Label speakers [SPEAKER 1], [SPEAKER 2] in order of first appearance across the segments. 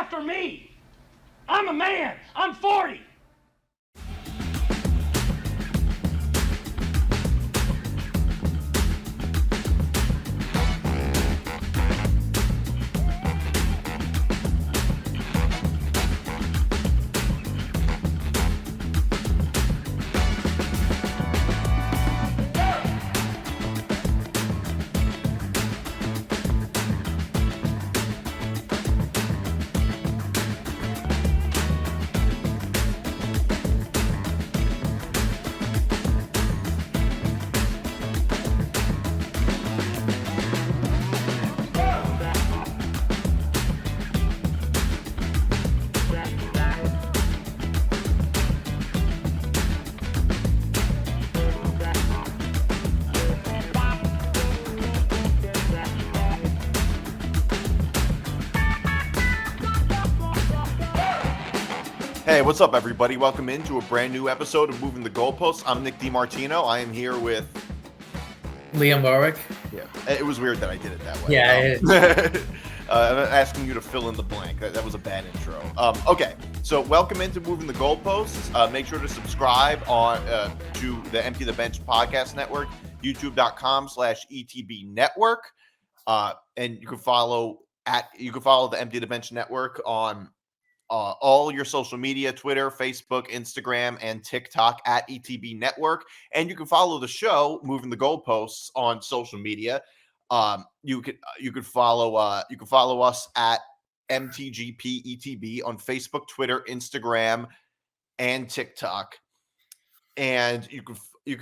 [SPEAKER 1] after me. I'm a man. I'm 40.
[SPEAKER 2] Hey, what's up, everybody? Welcome into a brand new episode of Moving the Goalposts. I'm Nick DiMartino. I am here with
[SPEAKER 3] Liam Barwick.
[SPEAKER 2] Yeah, it was weird that I did it that way.
[SPEAKER 3] Yeah.
[SPEAKER 2] I'm asking you to fill in the blank. That was a bad intro. Okay, so welcome into Moving the Goalposts. Make sure to subscribe on to the Empty the Bench podcast network, youtube.com/ETB network. And you can follow the Empty the Bench network on all your social media, Twitter, Facebook, Instagram, and TikTok at ETB Network. And you can follow the show, Moving the Goalposts, on social media. You could follow us at MTGP ETB on Facebook, Twitter, Instagram, and TikTok. And you could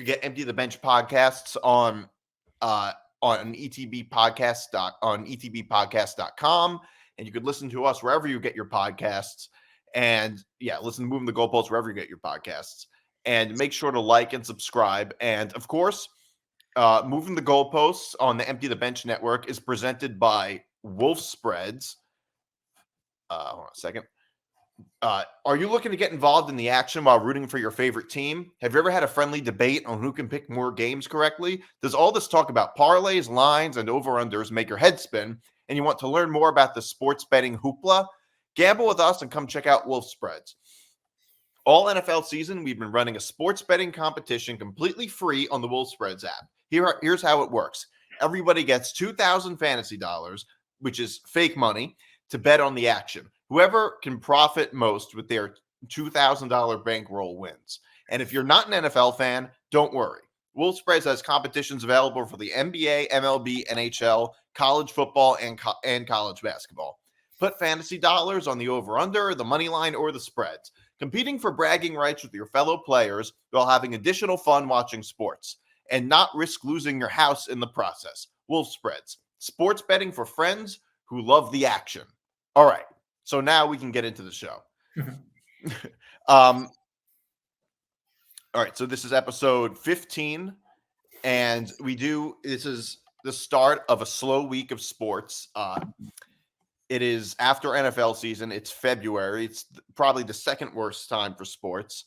[SPEAKER 2] get Empty the Bench podcasts on etbpodcast.com. And you could listen to us wherever you get your podcasts. And listen to Moving the Goalposts wherever you get your podcasts. And make sure to like and subscribe. And of course, Moving the Goalposts on the Empty the Bench network is presented by Wolf Spreads. Hold on a second. Are you looking to get involved in the action while rooting for your favorite team? Have you ever had a friendly debate on who can pick more games correctly? Does all this talk about parlays, lines, and over-unders make your head spin? And you want to learn more about the sports betting hoopla? Gamble with us and come check out Wolf Spreads. All NFL season, we've been running a sports betting competition completely free on the Wolf Spreads app. Here's how it works. Everybody gets 2,000 fantasy dollars, which is fake money, to bet on the action. Whoever can profit most with their $2,000 bankroll wins. And if you're not an NFL fan, don't worry. Wolf Spreads has competitions available for the NBA, MLB, NHL, college football, and college basketball. Put fantasy dollars on the over-under, the money line, or the spreads. Competing for bragging rights with your fellow players while having additional fun watching sports. And not risk losing your house in the process. Wolf Spreads. Sports betting for friends who love the action. All right. So now we can get into the show. All right, so this is episode 15, and this is the start of a slow week of sports. It is after NFL season. It's February. It's probably the second worst time for sports,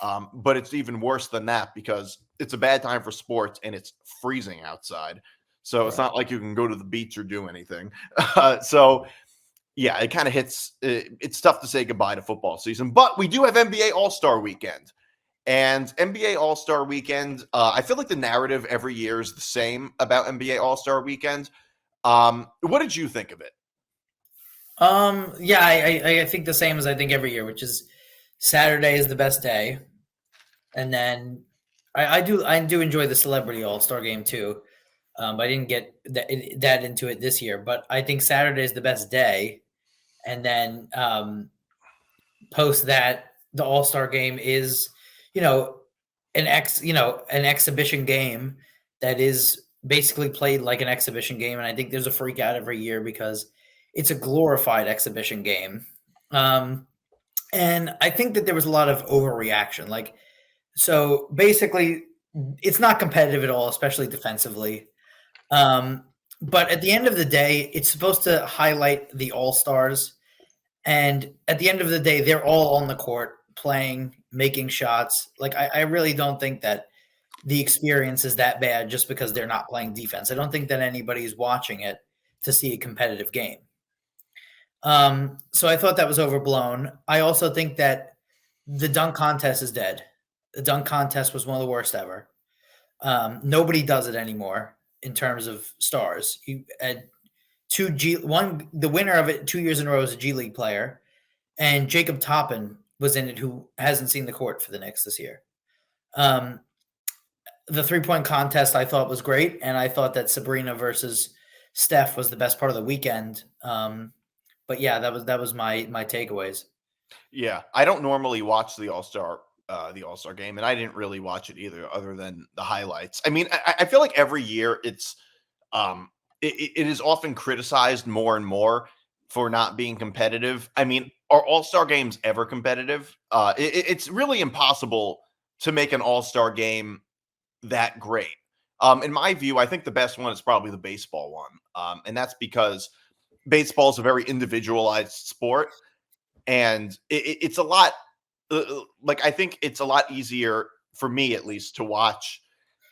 [SPEAKER 2] but it's even worse than that because it's a bad time for sports, and it's freezing outside. So It's not like you can go to the beach or do anything. It kind of hits. It's tough to say goodbye to football season, but we do have NBA All-Star Weekend. And NBA All-Star Weekend, I feel like the narrative every year is the same about NBA All-Star Weekend. What did you think of it?
[SPEAKER 3] I think the same as I think every year, which is Saturday is the best day. And then I do enjoy the Celebrity All-Star Game too. I didn't get that into it this year, but I think Saturday is the best day. And then post that, the All-Star Game is an exhibition game that is basically played like an exhibition game. And I think there's a freak out every year because it's a glorified exhibition game. And I think that there was a lot of overreaction. So basically it's not competitive at all, especially defensively. But at the end of the day, it's supposed to highlight the all-stars. And at the end of the day, they're all on the court playing, making shots. I really don't think that the experience is that bad just because they're not playing defense. I don't think that anybody's watching it to see a competitive game. So I thought that was overblown. I also think that the dunk contest is dead. The dunk contest was one of the worst ever. Nobody does it anymore in terms of stars. You had the winner of it 2 years in a row is a G League player, and Jacob Toppin was in it, who hasn't seen the court for the Knicks this year. The 3-point contest I thought was great, and I thought that Sabrina versus Steph was the best part of the weekend. But yeah, that was my takeaways.
[SPEAKER 2] Yeah, I don't normally watch the All-Star game, and I didn't really watch it either, other than the highlights. I mean, I feel like every year it is often criticized more and more for not being competitive. I mean, are All-Star games ever competitive? It's really impossible to make an All-Star game that great. In my view, I think the best one is probably the baseball one, and that's because baseball is a very individualized sport, and it's a lot like I think it's a lot easier for me, at least, to watch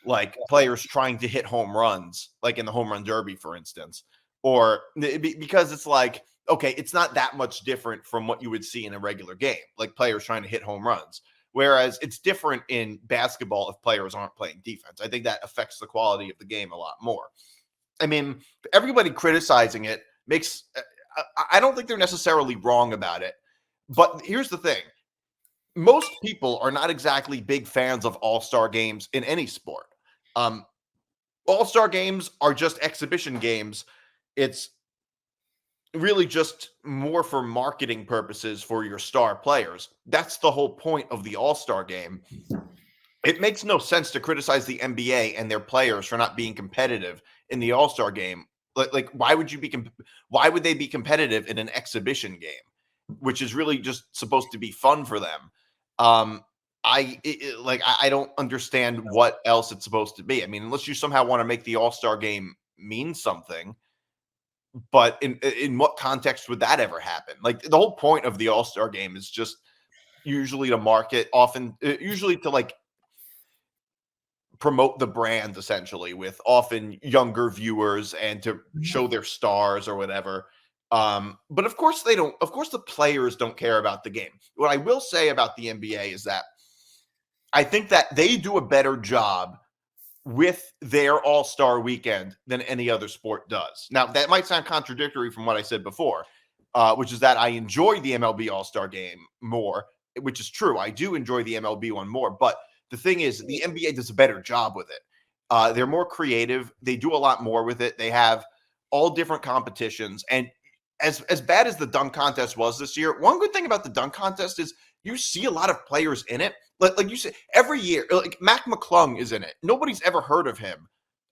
[SPEAKER 2] like players trying to hit home runs, like in the home run derby, for instance, or because it's like, okay, it's not that much different from what you would see in a regular game, like players trying to hit home runs. Whereas it's different in basketball if players aren't playing defense. I think that affects the quality of the game a lot more. I mean, everybody criticizing it makes, I don't think they're necessarily wrong about it. But here's the thing. Most people are not exactly big fans of all-star games in any sport. All-star games are just exhibition games. It's really just more for marketing purposes for your star players. That's the whole point of the all-star game. It makes no sense to criticize the NBA and their players for not being competitive in the all-star game. Like why would why would they be competitive in an exhibition game, which is really just supposed to be fun for them? I don't understand what else it's supposed to be. I mean, unless you somehow want to make the all-star game mean something, but in what context would that ever happen? Like the whole point of the all-star game is just usually to market, usually to like promote the brand, essentially, with often younger viewers and to show their stars or whatever. But of course the players don't care about the game. What I will say about the NBA is that I think that they do a better job with their all-star weekend than any other sport does. Now, that might sound contradictory from what I said before, which is that I enjoy the MLB all-star game more, which is true. I do enjoy the MLB one more, but the thing is, the NBA does a better job with it. They're more creative. They do a lot more with it. They have all different competitions. And as bad as the dunk contest was this year, one good thing about the dunk contest is you see a lot of players in it. Like you say, every year, like Mac McClung is in it. Nobody's ever heard of him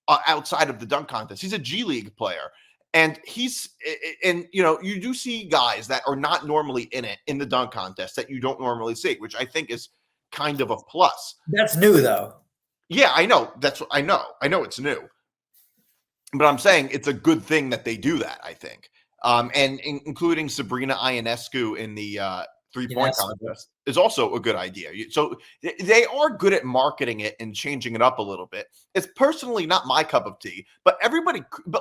[SPEAKER 2] outside of the dunk contest. He's a G League player. And you do see guys that are not normally in it in the dunk contest that you don't normally see, which I think is kind of a plus.
[SPEAKER 3] That's new, though.
[SPEAKER 2] Yeah, I know. That's what I know. I know it's new. But I'm saying it's a good thing that they do that, I think. Including Sabrina Ionescu in the 3-point contest is also a good idea. So they are good at marketing it and changing it up a little bit. It's personally not my cup of tea, but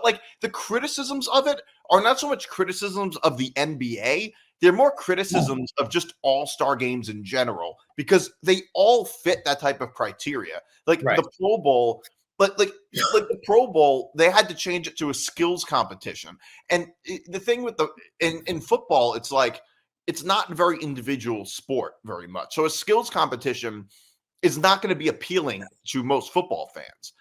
[SPEAKER 2] like the criticisms of it are not so much criticisms of the NBA. They're more criticisms of just all-star games in general, because they all fit that type of criteria. Like the Pro Bowl, but like the Pro Bowl, they had to change it to a skills competition. And the thing with in football, it's like, it's not a very individual sport very much. So a skills competition is not going to be appealing to most football fans.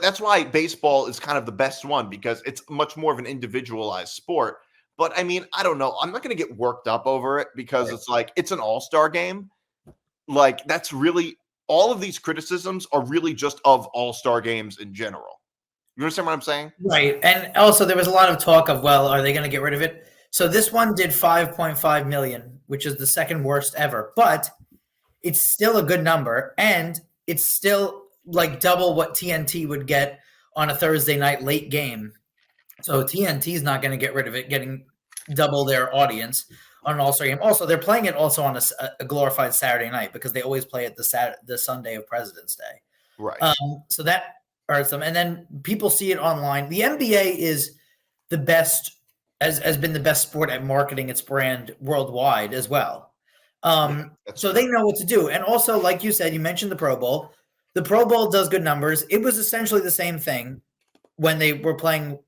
[SPEAKER 2] That's why baseball is kind of the best one, because it's much more of an individualized sport. But I mean, I don't know. I'm not going to get worked up over it, because it's like, it's an all-star game. Like, that's really, all of these criticisms are really just of all-star games in general. You understand what I'm saying?
[SPEAKER 3] Right. And also there was a lot of talk of, well, are they going to get rid of it? So this one did 5.5 million, which is the second worst ever, but it's still a good number. And it's still like double what TNT would get on a Thursday night late game. So TNT is not going to get rid of it, getting double their audience on an all-star game. Also, they're playing it also on a glorified Saturday night, because they always play it the Sunday of President's Day.
[SPEAKER 2] Right.
[SPEAKER 3] So that hurts them. And then people see it online. The NBA is the best has been the best sport at marketing its brand worldwide as well. So
[SPEAKER 2] true.
[SPEAKER 3] they know what to do. And also, like you said, you mentioned the Pro Bowl. The Pro Bowl does good numbers. It was essentially the same thing when they were playing,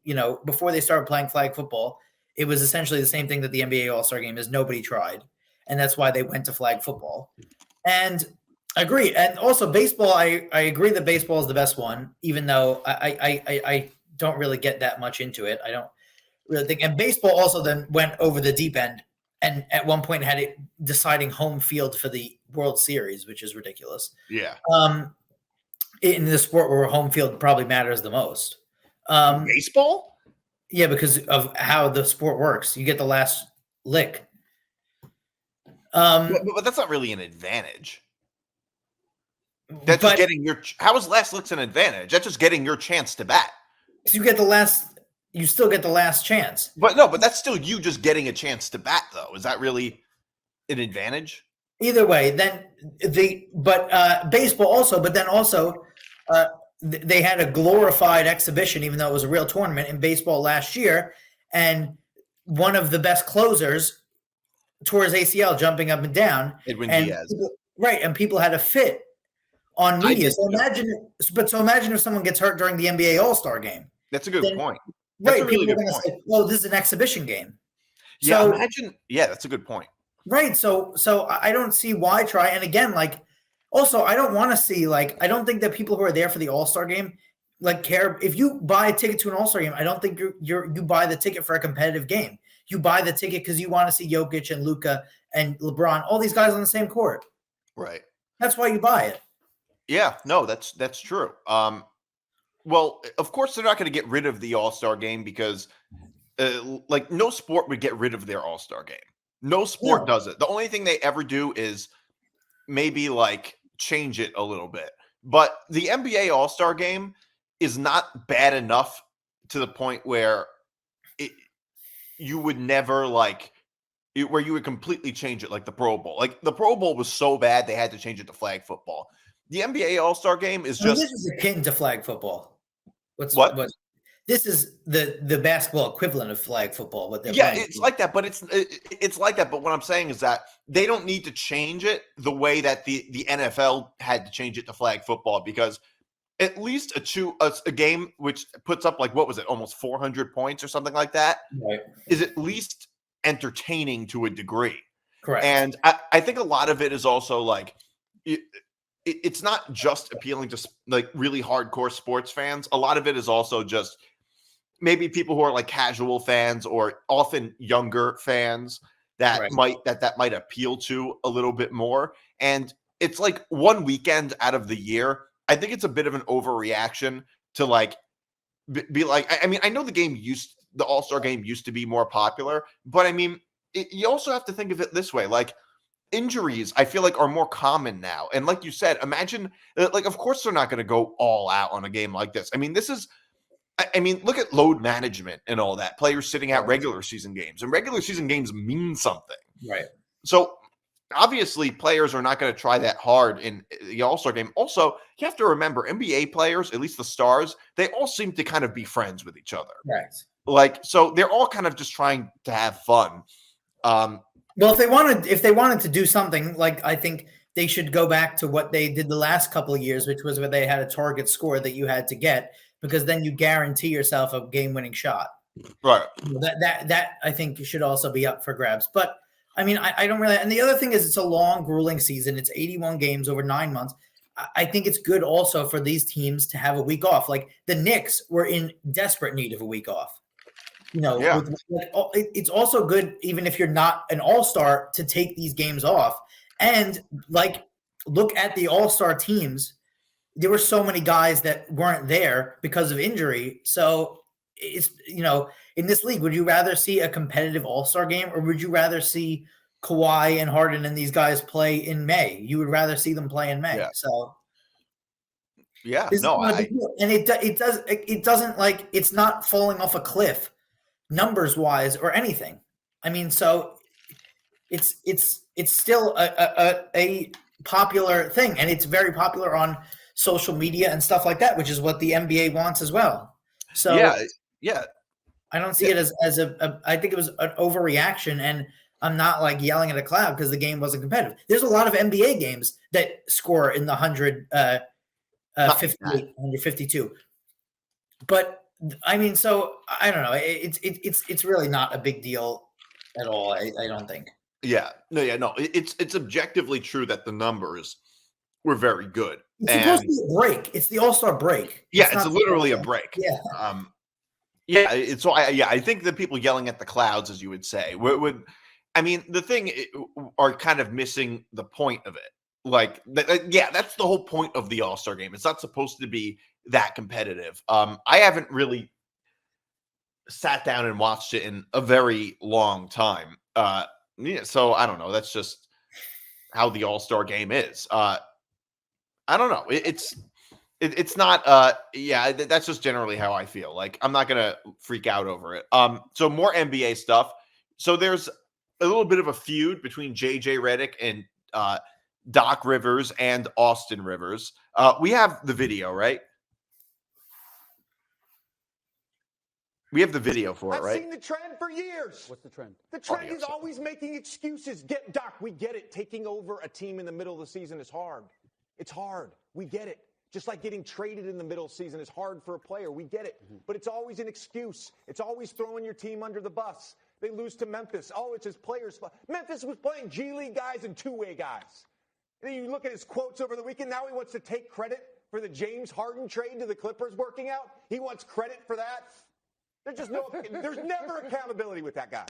[SPEAKER 3] before they started playing flag football. It was essentially the same thing that the NBA All-Star Game is. Nobody tried. And that's why they went to flag football. And I agree. And also baseball, I agree that baseball is the best one, even though I don't really get that much into it. I don't really think. And baseball also then went over the deep end and at one point had it deciding home field for the World Series, which is ridiculous.
[SPEAKER 2] Yeah.
[SPEAKER 3] In the sport where home field probably matters the most.
[SPEAKER 2] Baseball?
[SPEAKER 3] Yeah, because of how the sport works. You get the last lick.
[SPEAKER 2] But that's not really an advantage. That's just getting how is last licks an advantage? That's just getting your chance to bat.
[SPEAKER 3] So you still get the last chance.
[SPEAKER 2] But no, but that's still you just getting a chance to bat, though. Is that really an advantage?
[SPEAKER 3] Either way, then baseball also, but then also they had a glorified exhibition, even though it was a real tournament in baseball last year, and one of the best closers tore his ACL jumping up and down.
[SPEAKER 2] Edwin Diaz.
[SPEAKER 3] And people had a fit on media. So imagine if someone gets hurt during the NBA All-Star Game.
[SPEAKER 2] That's a good point. That's a really good point.
[SPEAKER 3] Say, "Oh, this is an exhibition game."
[SPEAKER 2] Yeah,
[SPEAKER 3] so,
[SPEAKER 2] imagine. Yeah, that's a good point.
[SPEAKER 3] Right. So I don't see why try. And again, also I don't want to see I don't think that people who are there for the All-Star Game care. If you buy a ticket to an All-Star Game, I don't think you buy the ticket for a competitive game. You buy the ticket because you want to see Jokic and Luka and LeBron, all these guys on the same court.
[SPEAKER 2] Right.
[SPEAKER 3] That's why you buy it.
[SPEAKER 2] Yeah, no, that's true. Well, of course they're not going to get rid of the All-Star Game because no sport would get rid of their All-Star Game. No sport does it. The only thing they ever do is maybe change it a little bit. But the NBA All-Star Game is not bad enough to the point where you would never where you would completely change it like the Pro Bowl. The Pro Bowl was so bad they had to change it to flag football. The NBA All-Star Game is just...
[SPEAKER 3] This is akin to flag football.
[SPEAKER 2] What?
[SPEAKER 3] This is the basketball equivalent of flag football. What they're
[SPEAKER 2] playing.
[SPEAKER 3] It's
[SPEAKER 2] like that, but it's like that. But what I'm saying is that they don't need to change it the way that the NFL had to change it to flag football, because at least a game which puts up what was it, almost 400 points or something like that,
[SPEAKER 3] right,
[SPEAKER 2] is at least entertaining to a degree.
[SPEAKER 3] Correct.
[SPEAKER 2] And I think a lot of it is also it's not just appealing to really hardcore sports fans. A lot of it is also just maybe people who are casual fans or often younger fans that
[SPEAKER 3] right.
[SPEAKER 2] might appeal to a little bit more. And it's one weekend out of the year. I think it's a bit of an overreaction to be I mean, I know the All-Star Game used to be more popular, but I mean, you also have to think of it this way. Injuries, I feel are more common now. And like you said, imagine, of course they're not going to go all out on a game like this. I mean, look at load management and all that. Players sitting out regular season games. And regular season games mean something.
[SPEAKER 3] Right.
[SPEAKER 2] So, obviously, players are not going to try that hard in the All-Star Game. Also, you have to remember, NBA players, at least the stars, they all seem to kind of be friends with each other.
[SPEAKER 3] Right.
[SPEAKER 2] So they're all kind of just trying to have fun.
[SPEAKER 3] Well, if they wanted to do something, I think they should go back to what they did the last couple of years, which was where they had a target score that you had to get, because then you guarantee yourself a game-winning shot.
[SPEAKER 2] Right.
[SPEAKER 3] That I think should also be up for grabs. But I mean, I don't really. And the other thing is, it's a long, grueling season. It's 81 games over 9 months. I think it's good also for these teams to have a week off. The Knicks were in desperate need of a week off. It's also good, even if you're not an all-star, to take these games off. And look at the all-star teams. There were so many guys that weren't there because of injury. So it's, in this league, would you rather see a competitive all-star game, or would you rather see Kawhi and Harden and these guys play in May? You would rather see them play in May.
[SPEAKER 2] Yeah.
[SPEAKER 3] So
[SPEAKER 2] yeah,
[SPEAKER 3] and it doesn't it's not falling off a cliff numbers wise or anything. I mean, so it's still a popular thing, and it's very popular on social media and stuff like that, which is what the NBA wants as well. So
[SPEAKER 2] yeah.
[SPEAKER 3] I don't see it as a. I think it was an overreaction, and I'm not like yelling at a cloud because the game wasn't competitive. There's a lot of NBA games that score in the 152. But I mean, so I don't know. It's really not a big deal at all. I don't think.
[SPEAKER 2] Yeah. No. It's objectively true that the numbers were very good.
[SPEAKER 3] It's supposed to be a break. It's the All-Star break.
[SPEAKER 2] It's literally a break.
[SPEAKER 3] Yeah.
[SPEAKER 2] I think the people yelling at the clouds, as you would say, would I mean, the thing are kind of missing the point of it. Like, that's the whole point of the All-Star game. It's not supposed to be that competitive. I haven't really sat down and watched it in a very long time. So I don't know. That's just how the All-Star game is. I don't know. It's not. That's just generally how I feel. Like, I'm not gonna freak out over it. So more NBA stuff. So there's a little bit of a feud between JJ Reddick and Doc Rivers and Austin Rivers. We have the video, right? We have the video for it, right?
[SPEAKER 4] I've seen the trend for years.
[SPEAKER 5] What's the trend?
[SPEAKER 4] The trend is always making excuses. Doc, we get it. Taking over a team in the middle of the season is hard. It's hard. We get it. Just like getting traded in the middle of the season is hard for a player. We get it. But it's always an excuse. It's always throwing your team under the bus. They lose to Memphis. Oh, it's his players' fault. Memphis was playing G League guys and two-way guys. And then you look at his quotes over the weekend. Now he wants to take credit for the James Harden trade to the Clippers working out. He wants credit for that. There's never accountability with that guy.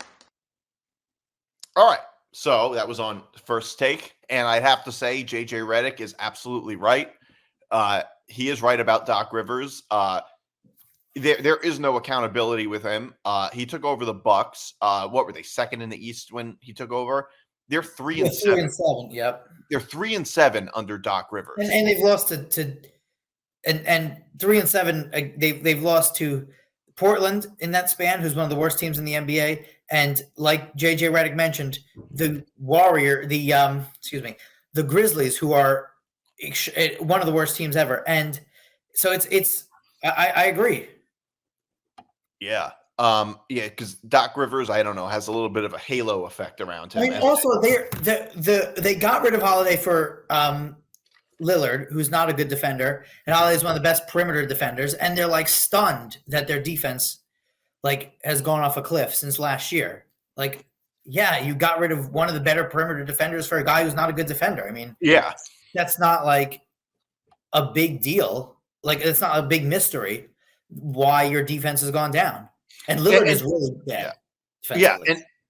[SPEAKER 2] All right. So that was on First Take. And I'd have to say JJ Reddick is absolutely right. He is right about Doc Rivers. There is no accountability with him. He took over the Bucks. What were they, second in the East when he took over? They're 3-7.
[SPEAKER 3] 3-7. Yep.
[SPEAKER 2] They're 3-7 under Doc Rivers,
[SPEAKER 3] and they've lost to 3-7. They've lost to Portland in that span, who's one of the worst teams in the NBA. And like JJ Redick mentioned, the Grizzlies, who are one of the worst teams ever. And so I agree.
[SPEAKER 2] Yeah. Because Doc Rivers, I don't know, has a little bit of a halo effect around him.
[SPEAKER 3] I mean, also they got rid of Holiday for Lillard, who's not a good defender, and Holiday is one of the best perimeter defenders, and they're like stunned that their defense has gone off a cliff since last year. Like, yeah, you got rid of one of the better perimeter defenders for a guy who's not a good defender. I mean,
[SPEAKER 2] yeah,
[SPEAKER 3] that's not like a big deal. Like, it's not a big mystery why your defense has gone down. And Lillard is really bad.
[SPEAKER 2] Yeah,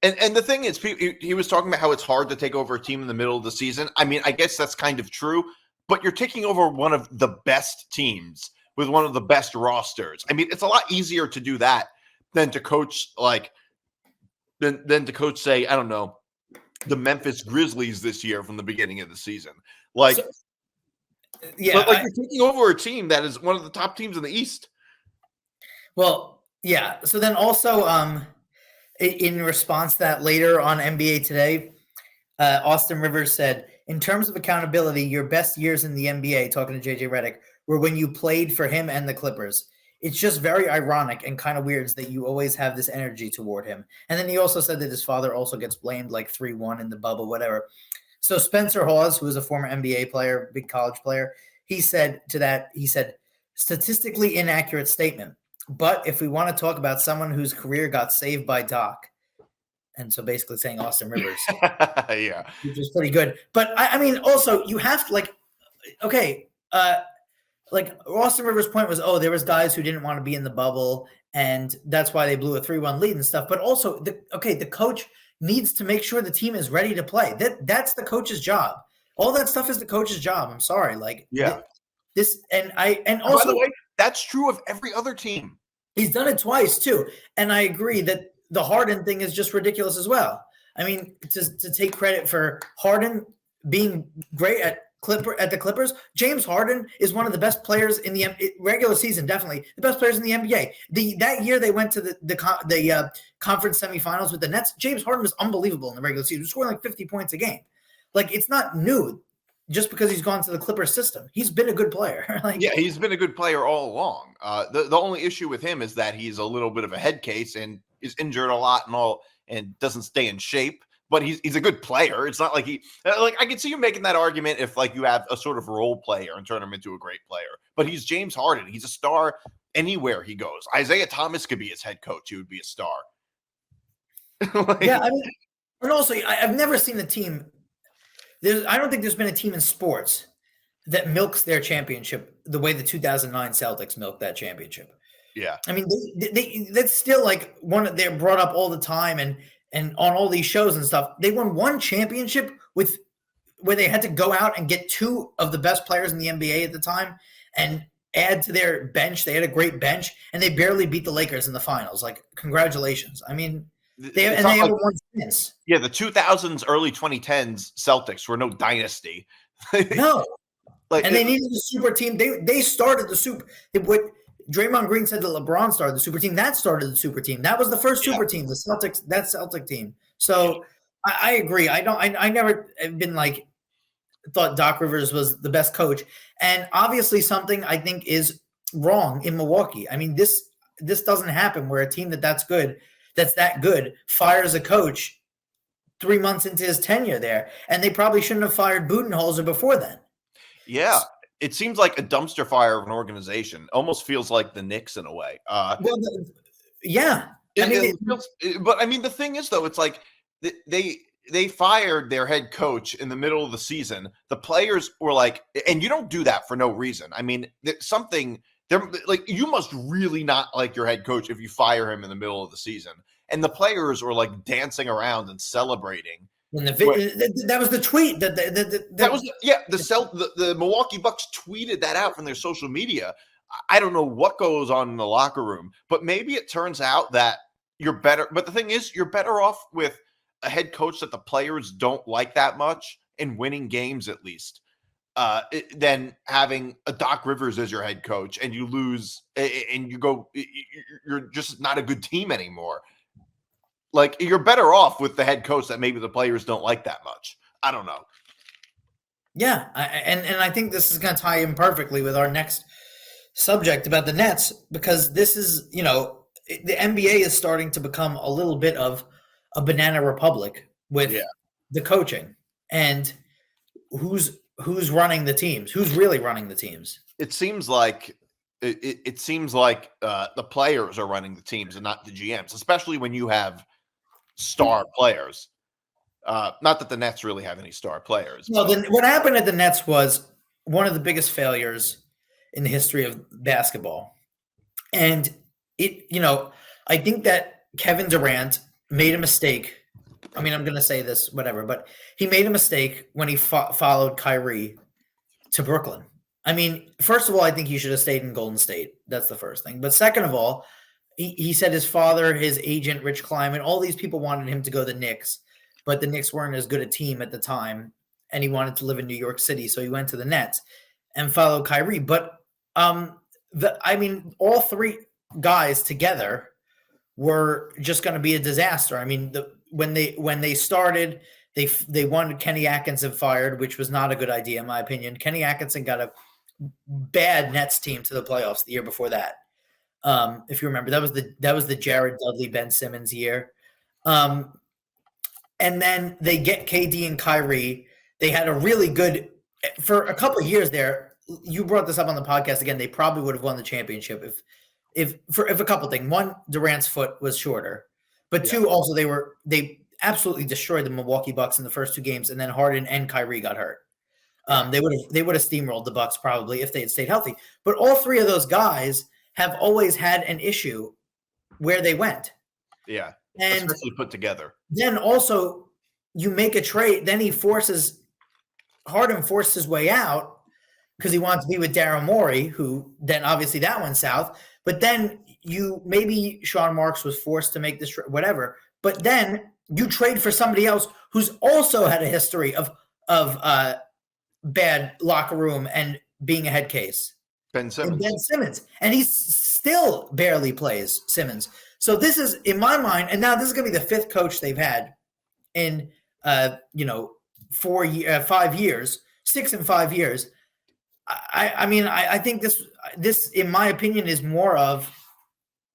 [SPEAKER 2] and the thing is, he was talking about how it's hard to take over a team in the middle of the season. I mean, I guess that's kind of true, but you're taking over one of the best teams with one of the best rosters. I mean, it's a lot easier to do that than to coach than to coach, say, I don't know, the Memphis Grizzlies this year from the beginning of the season. Like, you're taking over a team that is one of the top teams in the East.
[SPEAKER 3] Well, yeah. So then also, in response to that, later on NBA Today, Austin Rivers said, in terms of accountability, your best years in the NBA, talking to JJ Redick, were when you played for him and the Clippers. It's just very ironic and kind of weird that you always have this energy toward him. And then he also said that his father also gets blamed like 3-1 in the bubble, whatever. So Spencer Hawes, who is a former NBA player, big college player, he said, statistically inaccurate statement. But if we want to talk about someone whose career got saved by Doc, and so basically saying Austin Rivers,
[SPEAKER 2] yeah,
[SPEAKER 3] which is pretty good. But I mean, also you have to like Austin Rivers' point was, there was guys who didn't want to be in the bubble, and that's why they blew a 3-1 lead and stuff. But also, the coach needs to make sure the team is ready to play. That's the coach's job. All that stuff is the coach's job. I'm sorry, also,
[SPEAKER 2] by the way, that's true of every other team.
[SPEAKER 3] He's done it twice too, and I agree that the Harden thing is just ridiculous as well. I mean, to take credit for Harden being great at the Clippers, James Harden is one of the best players in the regular season, definitely the best players in the NBA. That year they went to the conference semifinals with the Nets. James Harden was unbelievable in the regular season. He was scoring like 50 points a game. Like, it's not new. just because he's gone to the Clippers system. He's been a good player.
[SPEAKER 2] Yeah, he's been a good player all along. The only issue with him is that he's a little bit of a head case and is injured a lot and doesn't stay in shape. But he's a good player. It's not like I could see you making that argument if like you have a sort of role player and turn him into a great player. But he's James Harden. He's a star anywhere he goes. Isaiah Thomas could be his head coach. He would be a star.
[SPEAKER 3] Yeah, I mean, and also I've never seen a team. I don't think there's been a team in sports that milks their championship the way the 2009 Celtics milked that championship.
[SPEAKER 2] Yeah,
[SPEAKER 3] I mean, that's still like they're brought up all the time and on all these shows and stuff. They won one championship where they had to go out and get two of the best players in the NBA at the time and add to their bench. They had a great bench, and they barely beat the Lakers in the finals. Like, congratulations. I mean, they haven't won since.
[SPEAKER 2] Yeah, the 2000s, early 2010s Celtics were no dynasty.
[SPEAKER 3] No. And they needed a super team. They started the super. What Draymond Green said that LeBron started the super team. That started the super team. That was the first super team, the Celtics, that Celtic team. So I agree. I never have been like thought Doc Rivers was the best coach. And obviously something I think is wrong in Milwaukee. I mean, this doesn't happen where a team that's that good fires a coach 3 months into his tenure there. And they probably shouldn't have fired Budenholzer before then.
[SPEAKER 2] Yeah. It seems like a dumpster fire of an organization. Almost feels like the Knicks in a way.
[SPEAKER 3] Yeah.
[SPEAKER 2] But I mean, the thing is, though, it's like they fired their head coach in the middle of the season. The players were like, and you don't do that for no reason. I mean, they're like, you must really not like your head coach if you fire him in the middle of the season. And the players were like dancing around and celebrating.
[SPEAKER 3] And that was the tweet
[SPEAKER 2] the Milwaukee Bucks tweeted that out from their social media. I don't know what goes on in the locker room, but maybe it turns out that you're better. But the thing is, you're better off with a head coach that the players don't like that much and winning games at least, than having a Doc Rivers as your head coach and you lose and you're just not a good team anymore. Like, you're better off with the head coach that maybe the players don't like that much. I don't know.
[SPEAKER 3] Yeah, and I think this is going to tie in perfectly with our next subject about the Nets, because this is, the NBA is starting to become a little bit of a banana republic with the coaching and who's running the teams, who's really running the teams.
[SPEAKER 2] It seems like the players are running the teams and not the GMs, especially when you have star players. Not that the Nets really have any star players.
[SPEAKER 3] No, then what happened at the Nets was one of the biggest failures in the history of basketball. And I think that Kevin Durant made a mistake. I mean, I'm going to say this, whatever, but he made a mistake when he followed Kyrie to Brooklyn. I mean, first of all, I think he should have stayed in Golden State. That's the first thing. But second of all, he said his father, his agent, Rich Kleiman, all these people wanted him to go to the Knicks, but the Knicks weren't as good a team at the time, and he wanted to live in New York City, so he went to the Nets and followed Kyrie. But all three guys together were just going to be a disaster. I mean, when they started, they wanted Kenny Atkinson fired, which was not a good idea in my opinion. Kenny Atkinson got a bad Nets team to the playoffs the year before that. If you remember, that was the Jared Dudley, Ben Simmons year. And then they get KD and Kyrie. They had a really good for a couple of years there. You brought this up on the podcast again. They probably would have won the championship if a couple of things. One, Durant's foot was shorter, but two, also they absolutely destroyed the Milwaukee Bucks in the first two games, and then Harden and Kyrie got hurt. They would have steamrolled the Bucks probably if they had stayed healthy. But all three of those guys have always had an issue where they went.
[SPEAKER 2] Yeah.
[SPEAKER 3] And
[SPEAKER 2] especially put together.
[SPEAKER 3] Then also you make a trade. Then Harden forced his way out because he wanted to be with Daryl Morey, who then obviously that went south. But then maybe Sean Marks was forced to make this whatever. But then you trade for somebody else who's also had a history of bad locker room and being a head case.
[SPEAKER 2] Ben Simmons.
[SPEAKER 3] And he still barely plays Simmons. So this is, in my mind, and now this is going to be the fifth coach they've had in 5 years 6 in 5 years. I mean, I think this, in my opinion, is more of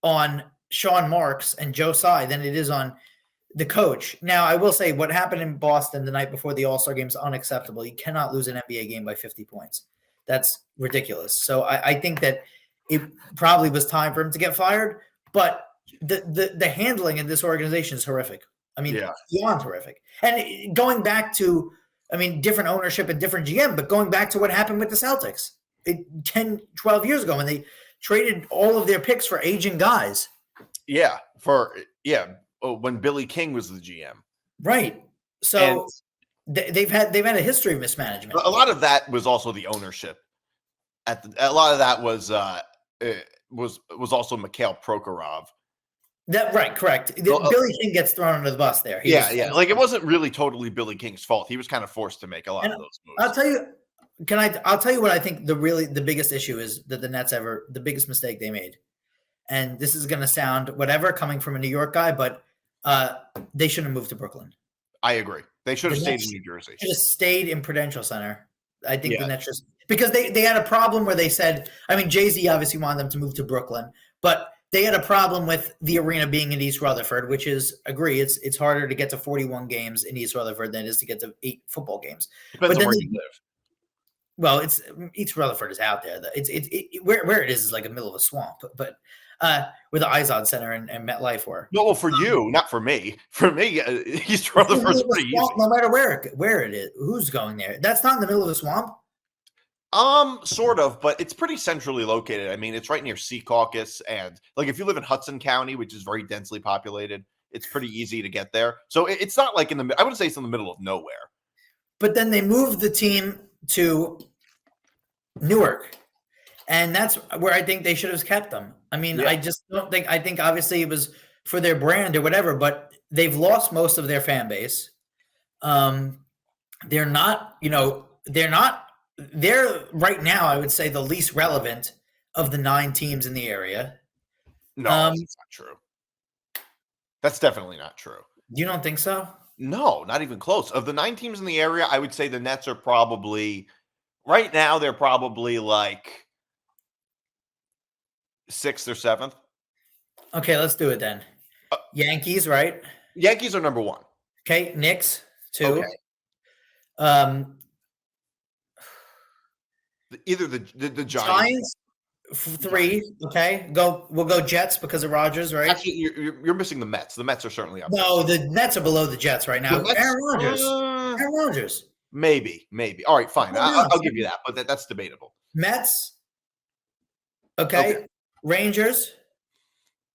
[SPEAKER 3] on Sean Marks and Joe Tsai than it is on the coach. Now, I will say what happened in Boston the night before the All-Star game is unacceptable. You cannot lose an NBA game by 50 points. That's ridiculous. So I think that it probably was time for him to get fired, but the handling in this organization is horrific. I mean, beyond horrific. And going back to, I mean, different ownership and different GM, but going back to what happened with the Celtics 10, 12 years ago when they traded all of their picks for aging guys.
[SPEAKER 2] Yeah. When Billy King was the GM.
[SPEAKER 3] Right. So they've had a history of mismanagement.
[SPEAKER 2] A lot of that was also the ownership. A lot of that was also Mikhail Prokhorov.
[SPEAKER 3] Correct. Billy King gets thrown under the bus there.
[SPEAKER 2] Like it wasn't really totally Billy King's fault. He was kind of forced to make a lot of those moves.
[SPEAKER 3] I'll tell you what I think the biggest issue is that the Nets the biggest mistake they made. And this is going to sound whatever coming from a New York guy, but they shouldn't have moved to Brooklyn.
[SPEAKER 2] I agree. They should have stayed in New Jersey.
[SPEAKER 3] Should have stayed in Prudential Center. I think the Nets just because they had a problem where they said, I mean, Jay-Z obviously wanted them to move to Brooklyn, but they had a problem with the arena being in East Rutherford, which is it's harder to get to 41 games in East Rutherford than it is to get to 8 football games.
[SPEAKER 2] Depends on where you live.
[SPEAKER 3] Well, East Rutherford is out there. Where it is like a middle of a swamp, but where the Izod Center and MetLife were.
[SPEAKER 2] No, well, for you, not for me. For me, East Rutherford's pretty easy.
[SPEAKER 3] No matter where it is, who's going there? That's not in the middle of a swamp.
[SPEAKER 2] Sort of, but it's pretty centrally located. I mean, it's right near Secaucus, and like if you live in Hudson County, which is very densely populated, it's pretty easy to get there. So it's not like I wouldn't say it's in the middle of nowhere.
[SPEAKER 3] But then they moved the team to Newark, and that's where I think they should have kept them. I mean, I just don't think. I think obviously it was for their brand or whatever, but they've lost most of their fan base. They're not. They're right now, I would say, the least relevant of the 9 teams in the area.
[SPEAKER 2] No, that's not true. That's definitely not true.
[SPEAKER 3] You don't think so?
[SPEAKER 2] No, not even close. Of the 9 teams in the area, I would say the Nets are probably right now. They're probably like 6th or 7th.
[SPEAKER 3] Okay, let's do it then. Yankees, right?
[SPEAKER 2] Yankees are number 1.
[SPEAKER 3] Okay, Knicks 2.
[SPEAKER 2] Okay. Either the
[SPEAKER 3] Giants 3. Okay, we'll go Jets because of Rodgers, right?
[SPEAKER 2] Actually, you're missing the Mets. The Mets are certainly up.
[SPEAKER 3] No, the Mets are below the Jets right now. Aaron Rodgers. Maybe.
[SPEAKER 2] All right, fine. I'll give you that, but that's debatable.
[SPEAKER 3] Mets. Okay. Rangers.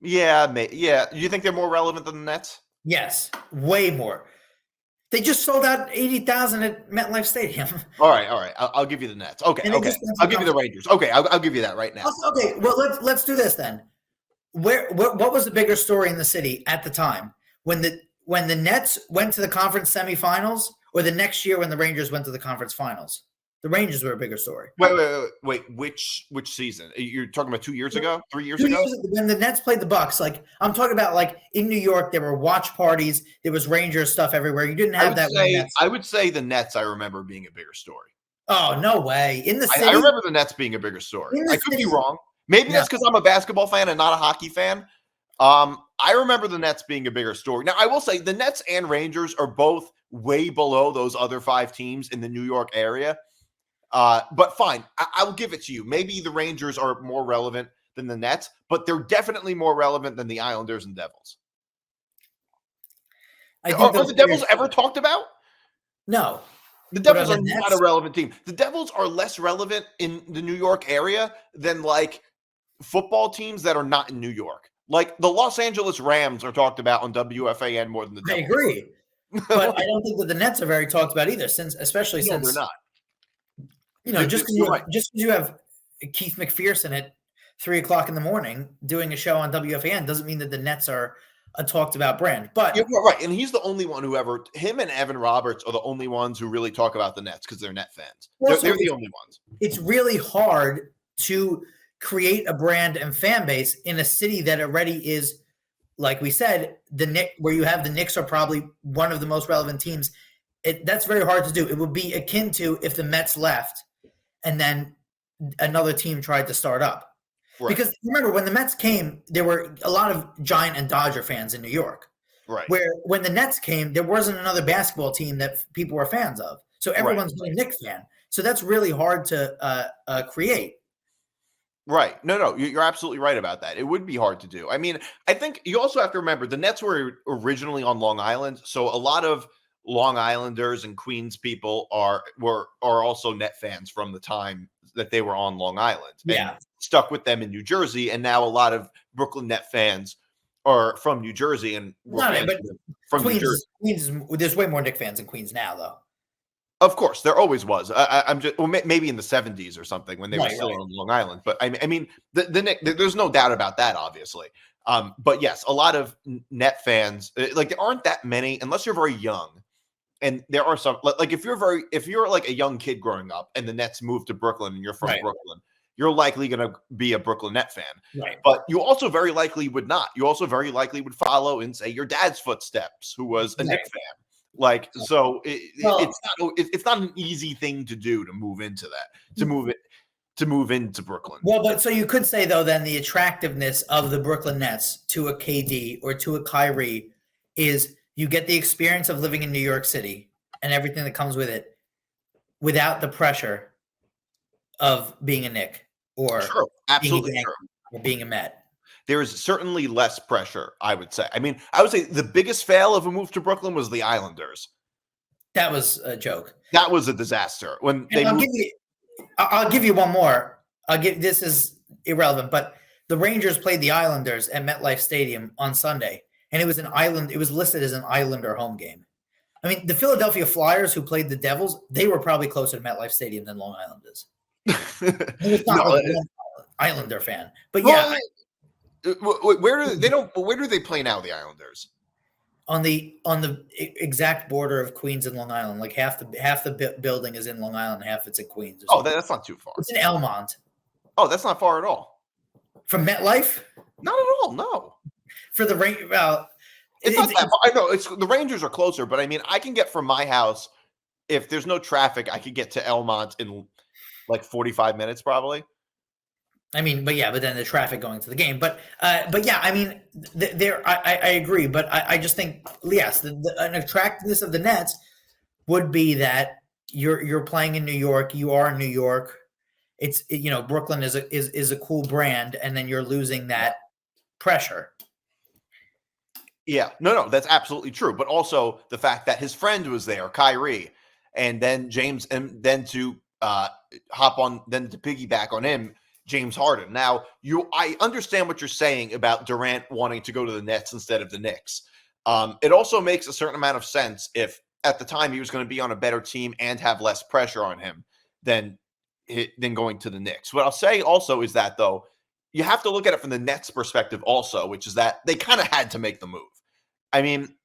[SPEAKER 2] Yeah. Do you think they're more relevant than the Nets?
[SPEAKER 3] Yes, way more. They just sold out 80,000 at MetLife Stadium.
[SPEAKER 2] All right. I'll give you the Nets. Okay. I'll give you the Rangers. Okay, I'll give you that right now.
[SPEAKER 3] Okay, well let's do this then. What was the bigger story in the city at the time when the Nets went to the conference semifinals, or the next year when the Rangers went to the conference finals? The Rangers were a bigger story.
[SPEAKER 2] Wait. Which season? You're talking about 2 years ago? 3 years ago?
[SPEAKER 3] When the Nets played the Bucks. Like I'm talking about, like in New York, there were watch parties. There was Rangers stuff everywhere. You didn't have that.
[SPEAKER 2] I would say the Nets. I remember being a bigger story.
[SPEAKER 3] Oh no way! In the city,
[SPEAKER 2] I remember the Nets being a bigger story. I could be wrong. Maybe that's because I'm a basketball fan and not a hockey fan. I remember the Nets being a bigger story. Now I will say the Nets and Rangers are both way below those other 5 teams in the New York area. But fine, I will give it to you. Maybe the Rangers are more relevant than the Nets, but they're definitely more relevant than the Islanders and Devils. Are the Devils ever talked about?
[SPEAKER 3] No.
[SPEAKER 2] The Devils are not a relevant team. The Devils are less relevant in the New York area than like football teams that are not in New York. Like the Los Angeles Rams are talked about on WFAN more than the Devils.
[SPEAKER 3] I agree. But I don't think that the Nets are very talked about either, since
[SPEAKER 2] they're not.
[SPEAKER 3] Just because you have Keith McPherson at 3:00 in the morning doing a show on WFAN doesn't mean that the Nets are a talked about brand. But
[SPEAKER 2] right, and he's the only one him and Evan Roberts are the only ones who really talk about the Nets because they're Net fans. They're the only ones.
[SPEAKER 3] It's really hard to create a brand and fan base in a city that already is, like we said, where you have the Knicks are probably one of the most relevant teams That's very hard to do. It would be akin to if the Mets left and then another team tried to start up.
[SPEAKER 2] Right.
[SPEAKER 3] Because remember, when the Mets came, there were a lot of Giant and Dodger fans in New York.
[SPEAKER 2] Right.
[SPEAKER 3] Where when the Nets came, there wasn't another basketball team that people were fans of. So everyone's a Knicks fan. So that's really hard to create.
[SPEAKER 2] Right. No, you're absolutely right about that. It would be hard to do. I mean, I think you also have to remember the Nets were originally on Long Island, so a lot of Long Islanders and Queens people are also Net fans from the time that they were on Long Island.
[SPEAKER 3] Yeah.
[SPEAKER 2] And stuck with them in New Jersey, and now a lot of Brooklyn Net fans are from New Jersey and from
[SPEAKER 3] Queens,
[SPEAKER 2] New Jersey.
[SPEAKER 3] Queens, there's way more Knicks fans in Queens now, though.
[SPEAKER 2] Of course, there always was. I'm just maybe in the 70s or something when they were still on Long Island. But I mean, there's no doubt about that, obviously. But yes, a lot of Net fans, like there aren't that many unless you're very young. And there are some, like if you're like a young kid growing up and the Nets move to Brooklyn and you're from Brooklyn, you're likely going to be a Brooklyn Net fan. Right. But you also very likely would not. You also very likely would follow in, say, your dad's footsteps, who was a Knicks fan. Like, so it's not an easy thing to do to move into that, to move into Brooklyn.
[SPEAKER 3] Well, but so you could say though, then the attractiveness of the Brooklyn Nets to a KD or to a Kyrie is you get the experience of living in New York City and everything that comes with it without the pressure of being a Knick or being a Met.
[SPEAKER 2] There is certainly less pressure, I would say. I mean, I would say the biggest fail of a move to Brooklyn was the Islanders.
[SPEAKER 3] That was a joke.
[SPEAKER 2] That was a disaster. When they
[SPEAKER 3] I'll give you one more. This is irrelevant, but the Rangers played the Islanders at MetLife Stadium on Sunday, and it was listed as an Islander home game. I mean, the Philadelphia Flyers, who played the Devils, they were probably closer to MetLife Stadium than Long Island is. He was not like an Islander fan, but yeah.
[SPEAKER 2] Where do they play now? The Islanders
[SPEAKER 3] on the exact border of Queens and Long Island. Like half the building is in Long Island, half it's in Queens.
[SPEAKER 2] Oh, that's not too far.
[SPEAKER 3] It's in Elmont.
[SPEAKER 2] Oh, that's not far at all.
[SPEAKER 3] From MetLife?
[SPEAKER 2] Not at all. No.
[SPEAKER 3] For the Rangers, well,
[SPEAKER 2] it's not that far. I know the Rangers are closer, but I mean, I can get from my house if there's no traffic. I could get to Elmont in like 45 minutes, probably.
[SPEAKER 3] I mean, but then the traffic going to the game. But yeah, I mean, I agree. But I just think, yes, an attractiveness of the Nets would be that you're playing in New York. You are in New York. It's Brooklyn is a cool brand, and then you're losing that pressure.
[SPEAKER 2] Yeah, no, that's absolutely true. But also the fact that his friend was there, Kyrie, and then James, and then to piggyback on him, James Harden. Now, I understand what you're saying about Durant wanting to go to the Nets instead of the Knicks. It also makes a certain amount of sense if at the time he was going to be on a better team and have less pressure on him than going to the Knicks. What I'll say also is that, though, you have to look at it from the Nets' perspective also, which is that they kind of had to make the move. I mean,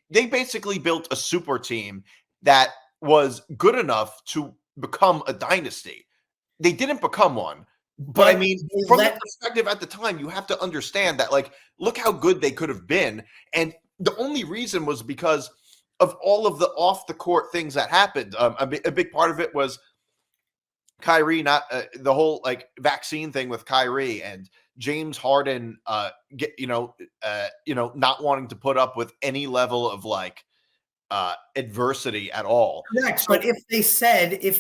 [SPEAKER 2] they basically built a super team that was good enough to become a dynasty. They didn't become one. But I mean, from the perspective at the time, you have to understand that, like, look how good they could have been. And the only reason was because of all of the off the court things that happened. A big part of it was Kyrie, not the whole like vaccine thing with Kyrie and James Harden, not wanting to put up with any level of like adversity at all.
[SPEAKER 3] Correct. So, but if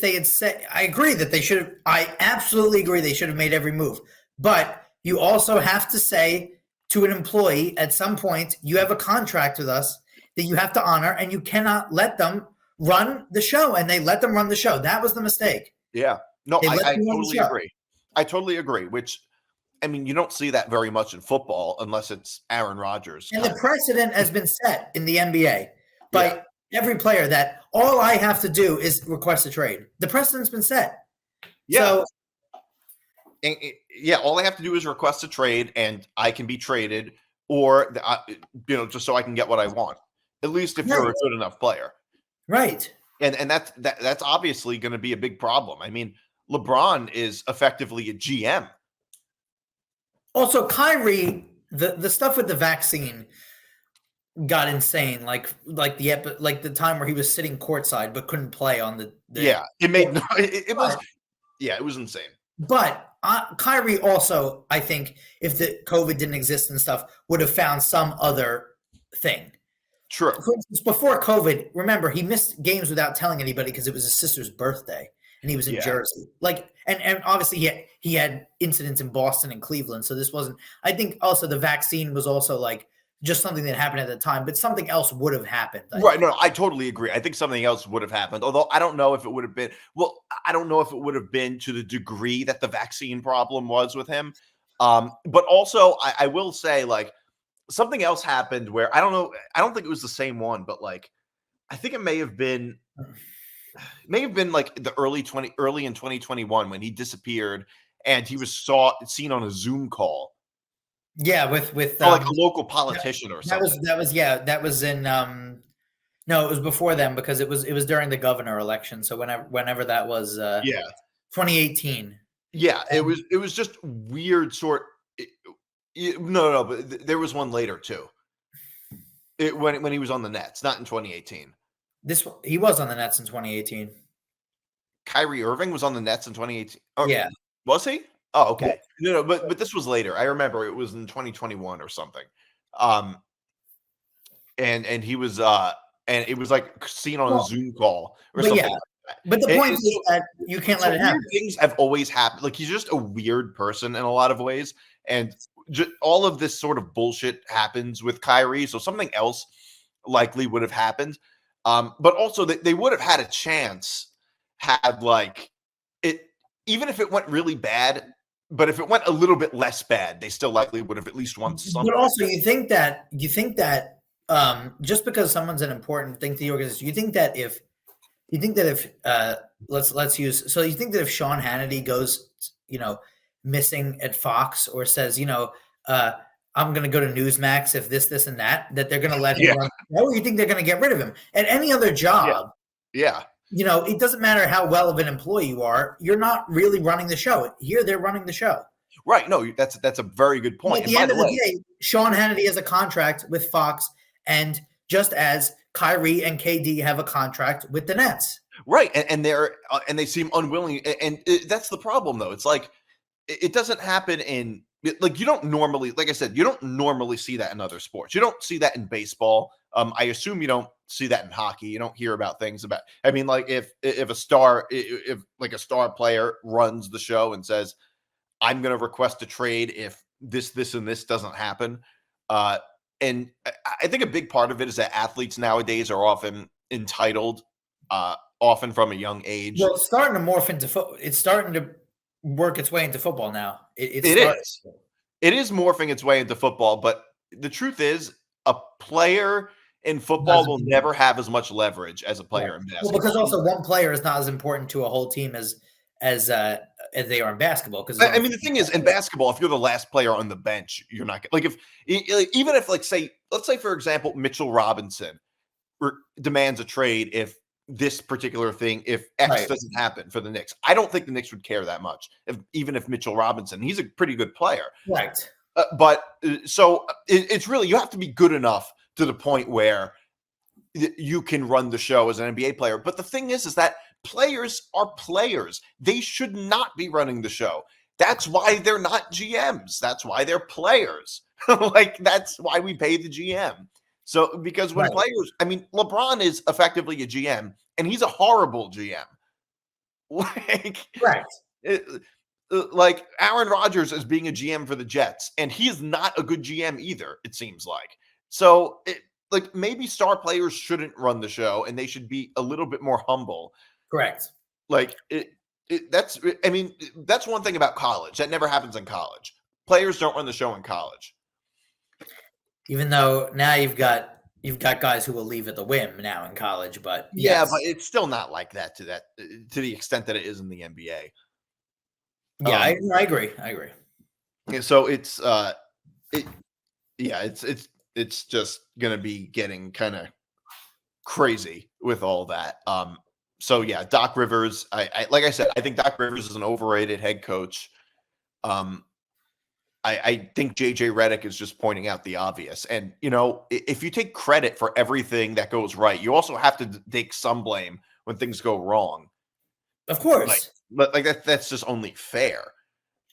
[SPEAKER 3] they had said, I agree that they should have, I absolutely agree they should have made every move. But you also have to say to an employee at some point, you have a contract with us that you have to honor, and you cannot let them run the show. And they let them run the show. That was the mistake.
[SPEAKER 2] Yeah. No, I totally agree. I totally agree, which, I mean, you don't see that very much in football unless it's Aaron Rodgers.
[SPEAKER 3] And the precedent has been set in the NBA by every player that all I have to do is request a trade. The precedent's been set.
[SPEAKER 2] Yeah. So, all I have to do is request a trade, and I can be traded, or just so I can get what I want. At least if you're a good enough player,
[SPEAKER 3] right?
[SPEAKER 2] And that's obviously going to be a big problem. I mean, LeBron is effectively a GM.
[SPEAKER 3] Also, Kyrie, the stuff with the vaccine, got insane, like the time where he was sitting courtside but couldn't play on the
[SPEAKER 2] Yeah, it made it was it was insane.
[SPEAKER 3] But Kyrie also, I think, if the COVID didn't exist and stuff, would have found some other thing.
[SPEAKER 2] True.
[SPEAKER 3] For instance, before COVID, remember, he missed games without telling anybody because it was his sister's birthday and he was in Jersey. Like, and obviously he had incidents in Boston and Cleveland. So this wasn't, I think also the vaccine was also like just something that happened at the time, but something else would have happened.
[SPEAKER 2] Right. No, I totally agree. I think something else would have happened. Although I don't know if it would have been, I don't know if it would have been to the degree that the vaccine problem was with him. But also I will say, like, something else happened where I don't know. I don't think it was the same one, but like, I think it may have been like the early in 2021 when he disappeared and he was seen on a Zoom call.
[SPEAKER 3] Yeah, with
[SPEAKER 2] like a local politician or something.
[SPEAKER 3] That was in no, it was before then because it was during the governor election. So whenever that was 2018.
[SPEAKER 2] Yeah, it was just weird No, but there was one later too. When he was on the Nets, not in 2018.
[SPEAKER 3] He was on the Nets in 2018.
[SPEAKER 2] Kyrie Irving was on the Nets in 2018. Oh,
[SPEAKER 3] yeah,
[SPEAKER 2] was he? Oh, okay. No, but this was later. I remember it was in 2021 or something. And he was and it was like seen on a Zoom call or something.
[SPEAKER 3] Yeah.
[SPEAKER 2] Like that.
[SPEAKER 3] But the point is that you can't let it happen.
[SPEAKER 2] Things have always happened. Like, he's just a weird person in a lot of ways, and all of this sort of bullshit happens with Kyrie. So something else likely would have happened. But also they would have had a chance had like it, even if it went really bad. But if it went a little bit less bad, they still likely would have at least won something.
[SPEAKER 3] But also, you think that just because someone's an important thing to the organization, you think that if let's use, so you think that if Sean Hannity goes, missing at Fox or says, I'm going to go to Newsmax if this and that they're going to let him run, or you think they're going to get rid of him? At any other job, it doesn't matter how well of an employee you are, you're not really running the show. Here, they're running the show.
[SPEAKER 2] Right. No, that's a very good point.
[SPEAKER 3] At the end of the day, Sean Hannity has a contract with Fox, and just as Kyrie and KD have a contract with the Nets.
[SPEAKER 2] Right. And they seem unwilling. And that's the problem, though. It's like, it doesn't happen in, like, you don't normally, like I said, you don't normally see that in other sports. You don't see that in baseball. I assume you don't see that in hockey. You don't hear about things about, I mean, like if a star player runs the show and says, I'm going to request a trade if this and this doesn't happen. And I think a big part of it is that athletes nowadays are often entitled, often from a young age.
[SPEAKER 3] Well, it's starting to morph into football. It's starting to work its way into football now. It
[SPEAKER 2] is morphing its way into football, but the truth is, a player in football will never have as much leverage as a player in basketball.
[SPEAKER 3] Well, because also one player is not as important to a whole team as they are in basketball. Because
[SPEAKER 2] I mean, the thing is, in basketball, if you're the last player on the bench, you're not like even if let's say for example, Mitchell Robinson demands a trade if this particular thing, if X doesn't happen for the Knicks, I don't think the Knicks would care that much. Even if Mitchell Robinson, he's a pretty good player,
[SPEAKER 3] right?
[SPEAKER 2] So it's really, you have to be good enough to the point where you can run the show as an NBA player. But the thing is that players are players. They should not be running the show. That's why they're not GMs. That's why they're players. Like, that's why we pay the GM. So, because when players, I mean, LeBron is effectively a GM, and he's a horrible GM. Like Aaron Rodgers is being a GM for the Jets, and he is not a good GM either, it seems like. So, like, maybe star players shouldn't run the show, and they should be a little bit more humble.
[SPEAKER 3] Correct.
[SPEAKER 2] Like, that's one thing about college. That never happens in college. Players don't run the show in college.
[SPEAKER 3] Even though now you've got guys who will leave at the whim now in college, but
[SPEAKER 2] but it's still not like that to the extent that it is in the NBA.
[SPEAKER 3] Yeah, I agree.
[SPEAKER 2] Yeah, so it's it's just gonna be getting kind of crazy with all that. So yeah, Doc Rivers. I like I said, I think Doc Rivers is an overrated head coach. I think JJ Reddick is just pointing out the obvious. And, you know, if you take credit for everything that goes right, you also have to take some blame when things go wrong.
[SPEAKER 3] Of course.
[SPEAKER 2] That's just only fair.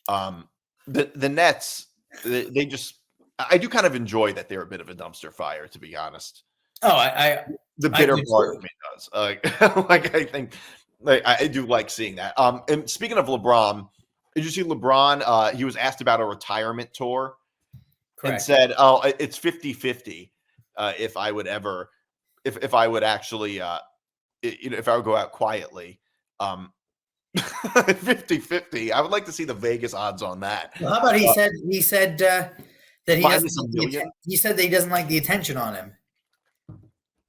[SPEAKER 2] The Nets, they just, I do kind of enjoy that they're a bit of a dumpster fire, to be honest.
[SPEAKER 3] Oh,
[SPEAKER 2] The bitter part of me does. I think I do like seeing that. And speaking of LeBron, did you see LeBron? He was asked about a retirement tour. Correct. And said, "Oh, it's 50-50 if I would ever, if I would actually, if I would go out quietly, 50-50. I would like to see the Vegas odds on that."
[SPEAKER 3] Well, how about he said that he doesn't. He said that he doesn't like the attention on him.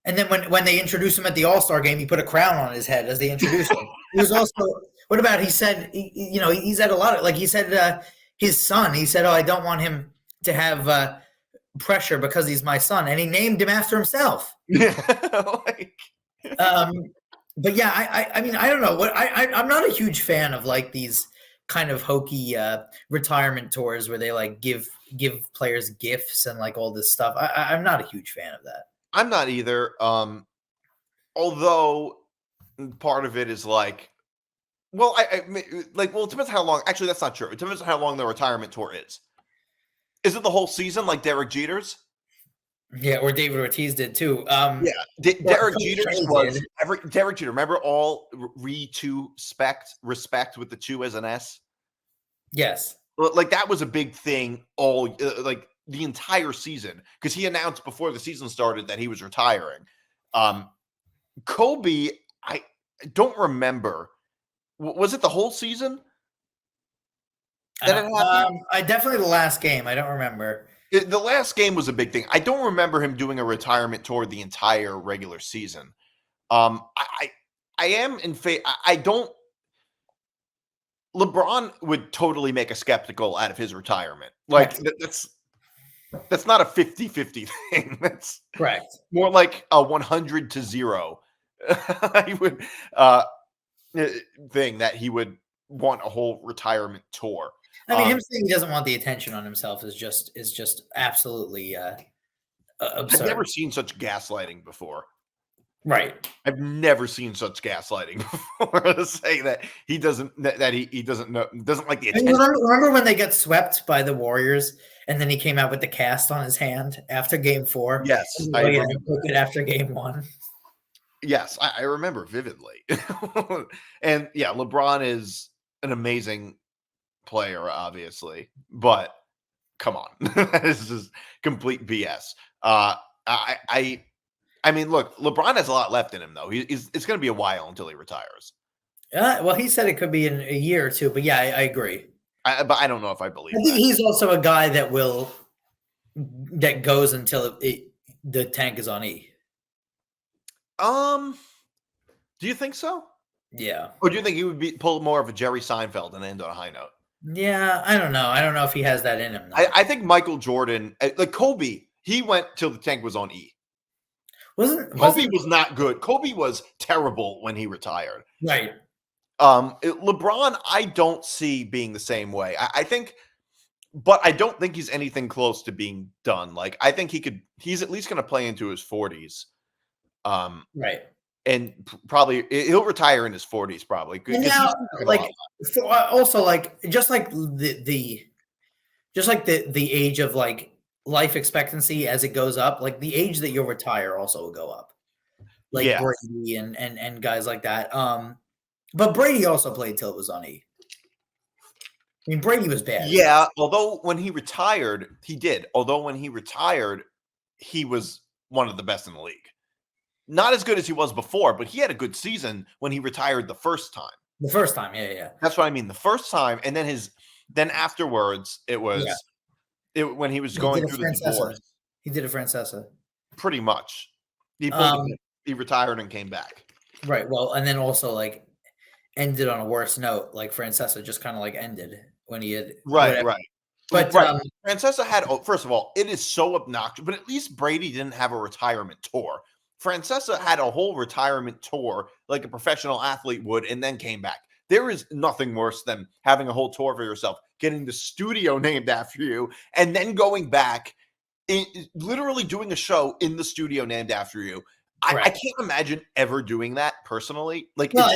[SPEAKER 3] And then when they introduced him at the All-Star game, he put a crown on his head as they introduced him. He was also. What about he said? He said a lot of he said his son. He said, "Oh, I don't want him to have pressure because he's my son," and he named him after himself.
[SPEAKER 2] Yeah.
[SPEAKER 3] But yeah, I mean, I don't know what I'm not a huge fan of like these kind of hokey retirement tours where they like give players gifts and like all this stuff. I'm not a huge fan of that.
[SPEAKER 2] I'm not either. Although part of it is like, well, it depends how long. Actually, that's not true. It depends on how long the retirement tour is. Is it the whole season like Derek Jeter's?
[SPEAKER 3] Yeah, or David Ortiz did too.
[SPEAKER 2] Derek Jeter's was Derek Jeter. Remember all respect with the 2 as an S?
[SPEAKER 3] Yes.
[SPEAKER 2] Like that was a big thing all like the entire season because he announced before the season started that he was retiring. Kobe, I don't remember. Was it the whole season?
[SPEAKER 3] I definitely the last game. I don't remember.
[SPEAKER 2] The last game was a big thing. I don't remember him doing a retirement tour the entire regular season. I am in favor. I don't. LeBron would totally make a skeptical out of his retirement. Like that's not a 50-50 thing. That's
[SPEAKER 3] correct.
[SPEAKER 2] More like a 100-0. He would thing that he would want a whole retirement tour.
[SPEAKER 3] I mean, him saying he doesn't want the attention on himself is just absolutely absurd.
[SPEAKER 2] I've never seen such gaslighting before.
[SPEAKER 3] Right.
[SPEAKER 2] I've never seen such gaslighting before to say that he doesn't like the attention.
[SPEAKER 3] Remember when they got swept by the Warriors and then he came out with the cast on his hand after game 4?
[SPEAKER 2] Yes.
[SPEAKER 3] I remember it after game 1.
[SPEAKER 2] Yes, I remember vividly. And yeah, LeBron is an amazing player, obviously, but come on, this is complete BS. I mean, look, LeBron has a lot left in him, though. It's going to be a while until he retires.
[SPEAKER 3] Well, he said it could be in a year or two, but yeah, I agree.
[SPEAKER 2] But I don't know if I believe.
[SPEAKER 3] I think he's also a guy that goes until the tank is on E.
[SPEAKER 2] Do you think so?
[SPEAKER 3] Yeah.
[SPEAKER 2] Or do you think he would pull more of a Jerry Seinfeld and end on a high note?
[SPEAKER 3] Yeah, I don't know. I don't know if he has that in him.
[SPEAKER 2] I think Michael Jordan, like Kobe, he went till the tank was on E. Kobe was not good. Kobe was terrible when he retired.
[SPEAKER 3] Right.
[SPEAKER 2] LeBron, I don't see being the same way. I think, but I don't think he's anything close to being done. Like I think he's at least going to play into his 40s.
[SPEAKER 3] Right.
[SPEAKER 2] And probably he'll retire in his 40s, probably.
[SPEAKER 3] And now, also just like the age of like life expectancy as it goes up, like the age that you'll retire also will go up. Like Brady and guys like that. But Brady also played till it was on E. I mean, Brady was bad.
[SPEAKER 2] Yeah, although when he retired, he did. Although when he retired, he was one of the best in the league. Not as good as he was before, but he had a good season when he retired the first time.
[SPEAKER 3] The first time, yeah.
[SPEAKER 2] That's what I mean. The first time, and then afterwards, it was when he was going through the divorce.
[SPEAKER 3] He did a Francesa.
[SPEAKER 2] Pretty much. He retired and came back.
[SPEAKER 3] Right. Well, and then also like ended on a worse note. Like Francesa just kind of like ended when he had
[SPEAKER 2] right.
[SPEAKER 3] But
[SPEAKER 2] Francesa had. First of all, it is so obnoxious. But at least Brady didn't have a retirement tour. Francesa had a whole retirement tour like a professional athlete would, and then came back. There is nothing worse than having a whole tour for yourself, getting the studio named after you, and then going back, literally doing a show in the studio named after you. I can't imagine ever doing that personally. Like,
[SPEAKER 3] no,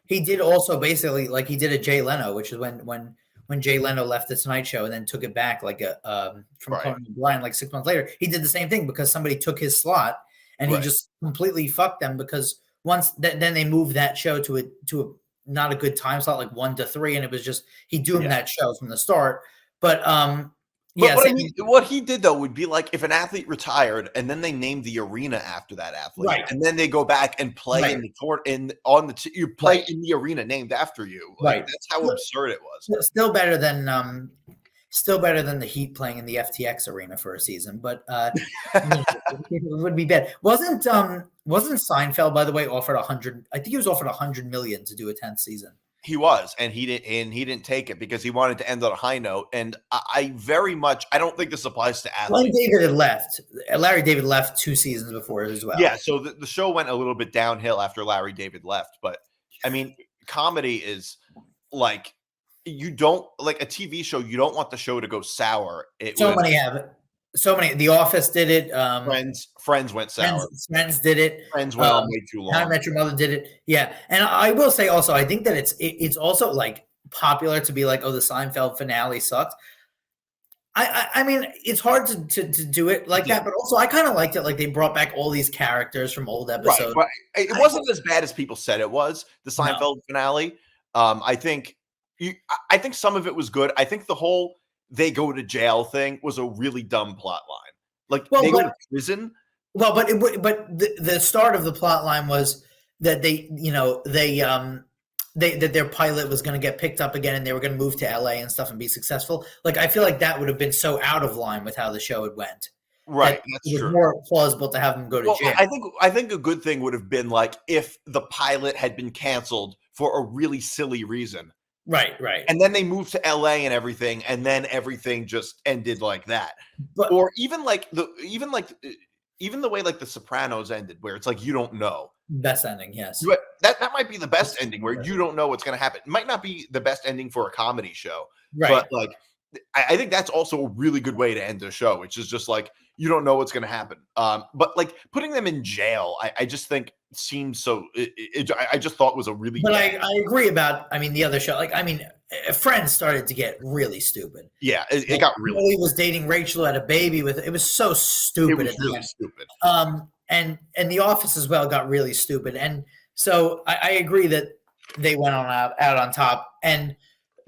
[SPEAKER 3] he did also basically like he did a Jay Leno, which is when Jay Leno left the Tonight Show and then took it back like from Conan O'Brien like 6 months later. He did the same thing because somebody took his slot and he just completely fucked them because then they moved that show to a not a good time slot, like 1 to 3, and it was just he doomed that show from the start. But
[SPEAKER 2] what he did though would be like if an athlete retired and then they named the arena after that athlete, and then they go back and play in the court in the arena named after you. Like, that's how absurd it was.
[SPEAKER 3] Still better than the Heat playing in the FTX arena for a season, but it would be bad. Wasn't Seinfeld, by the way, offered 100? I think he was offered $100 million to do a 10th season.
[SPEAKER 2] He was, and he didn't take it because he wanted to end on a high note. And I don't think this applies to athletes.
[SPEAKER 3] Larry David left 2 seasons before as well.
[SPEAKER 2] Yeah, so the show went a little bit downhill after Larry David left. But I mean, comedy is like you don't like a TV show. You don't want the show to go sour.
[SPEAKER 3] Many have it. So many. The Office did it.
[SPEAKER 2] Friends went sour.
[SPEAKER 3] Friends did it.
[SPEAKER 2] Friends went on way too long.
[SPEAKER 3] How I Met Your Mother did it. Yeah, and I will say also, I think that it's also like popular to be like, oh, the Seinfeld finale sucked. I mean, it's hard to do it like that, but also I kind of liked it. Like they brought back all these characters from old episodes.
[SPEAKER 2] Right, but it wasn't as bad as people said it was. The Seinfeld finale. I think some of it was good. I think the whole they go to jail thing was a really dumb plot line. Like they go to prison.
[SPEAKER 3] Well, but the start of the plot line was that that their pilot was going to get picked up again and they were going to move to LA and stuff and be successful. Like I feel like that would have been so out of line with how the show had went.
[SPEAKER 2] Right,
[SPEAKER 3] that's true. More plausible to have them go to jail.
[SPEAKER 2] I think a good thing would have been like if the pilot had been canceled for a really silly reason.
[SPEAKER 3] Right.
[SPEAKER 2] And then they moved to LA and everything, and then everything just ended like that. Or even the way like The Sopranos ended, where it's like you don't know.
[SPEAKER 3] Best ending, yes.
[SPEAKER 2] That might be the best ending, where you don't know what's going to happen. It might not be the best ending for a comedy show, but like I think that's also a really good way to end a show, which is just like you don't know what's going to happen. But like putting them in jail, I just think seems so. I just thought was a really.
[SPEAKER 3] But I agree about. I mean, the other show, like I mean, Friends started to get really stupid.
[SPEAKER 2] Yeah, it got really.
[SPEAKER 3] He was dating Rachel, had a baby with. It was so stupid.
[SPEAKER 2] It was really stupid.
[SPEAKER 3] And The Office as well got really stupid, and so I agree that they went out on top, and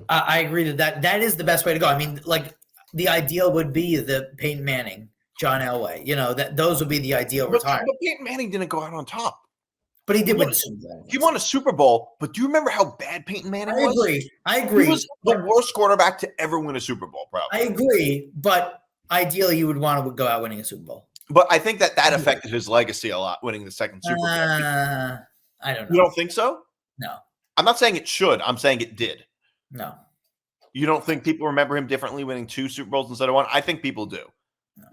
[SPEAKER 3] I agree that is the best way to go. I mean, like the ideal would be the Peyton Manning, John Elway. You know that those would be the ideal retirement.
[SPEAKER 2] But Peyton Manning didn't go out on top.
[SPEAKER 3] But he did win a Super Bowl.
[SPEAKER 2] He won a Super Bowl, but do you remember how bad Peyton Manning was?
[SPEAKER 3] I agree.
[SPEAKER 2] He was the worst quarterback to ever win a Super Bowl, probably.
[SPEAKER 3] I agree, but ideally you would want to go out winning a Super Bowl.
[SPEAKER 2] But I think that affected his legacy a lot, winning the second Super Bowl.
[SPEAKER 3] I don't know.
[SPEAKER 2] You don't think so?
[SPEAKER 3] No.
[SPEAKER 2] I'm not saying it should. I'm saying it did.
[SPEAKER 3] No.
[SPEAKER 2] You don't think people remember him differently winning 2 Super Bowls instead of 1? I think people do.
[SPEAKER 3] No.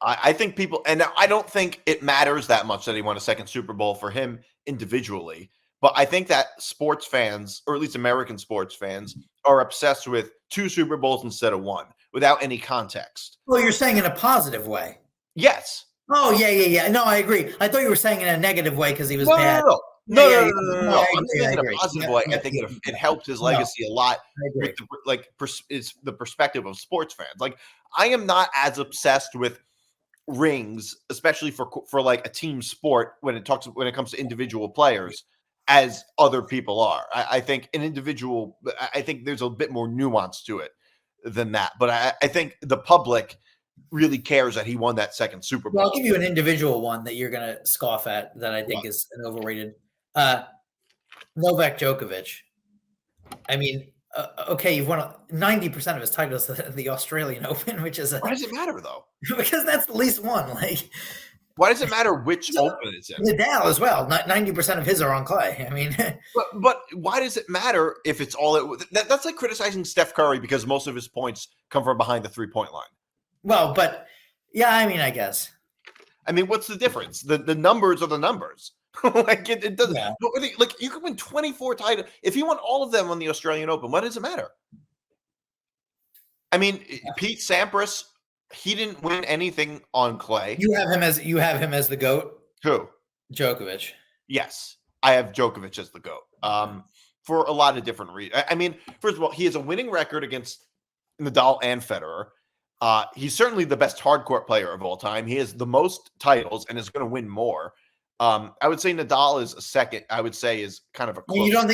[SPEAKER 2] I think people, and I don't think it matters that much that he won a second Super Bowl for him individually. But I think that sports fans, or at least American sports fans, are obsessed with 2 Super Bowls instead of 1 without any context.
[SPEAKER 3] Well, you're saying in a positive way.
[SPEAKER 2] Yes.
[SPEAKER 3] Oh, yeah. No, I agree. I thought you were saying in a negative way because he was bad.
[SPEAKER 2] No. I'm saying in a positive way. I think it helped his legacy a lot. With it's the perspective of sports fans. Like, I am not as obsessed with rings, especially for like a team sport when it comes to individual players, as other people are. I think I think there's a bit more nuance to it than that. But I think the public really cares that he won that second Super Bowl.
[SPEAKER 3] Well, I'll give you an individual one that you're going to scoff at that I think is an overrated. Novak Djokovic. I mean, okay, you've won 90% of his titles at the Australian Open, which is
[SPEAKER 2] why does it matter though?
[SPEAKER 3] Because that's the least one. Like,
[SPEAKER 2] why does it matter which Open it's in?
[SPEAKER 3] Nadal as well. 90% of his are on clay. I mean,
[SPEAKER 2] but why does it matter if it's all? That's like criticizing Steph Curry because most of his points come from behind the 3-point line.
[SPEAKER 3] Well, but yeah, I mean, I guess.
[SPEAKER 2] I mean, what's the difference? The numbers are the numbers. Like it doesn't.
[SPEAKER 3] Yeah.
[SPEAKER 2] Like you could win 24 titles if you won all of them on the Australian Open. What does it matter? I mean, Pete Sampras, he didn't win anything on clay.
[SPEAKER 3] You have him as the GOAT?
[SPEAKER 2] Who?
[SPEAKER 3] Djokovic.
[SPEAKER 2] Yes, I have Djokovic as the GOAT. For a lot of different reasons. I mean, first of all, he has a winning record against Nadal and Federer. He's certainly the best hardcourt player of all time. He has the most titles and is going to win more. I would say Nadal is a second. I would say is kind of a close.
[SPEAKER 3] You don't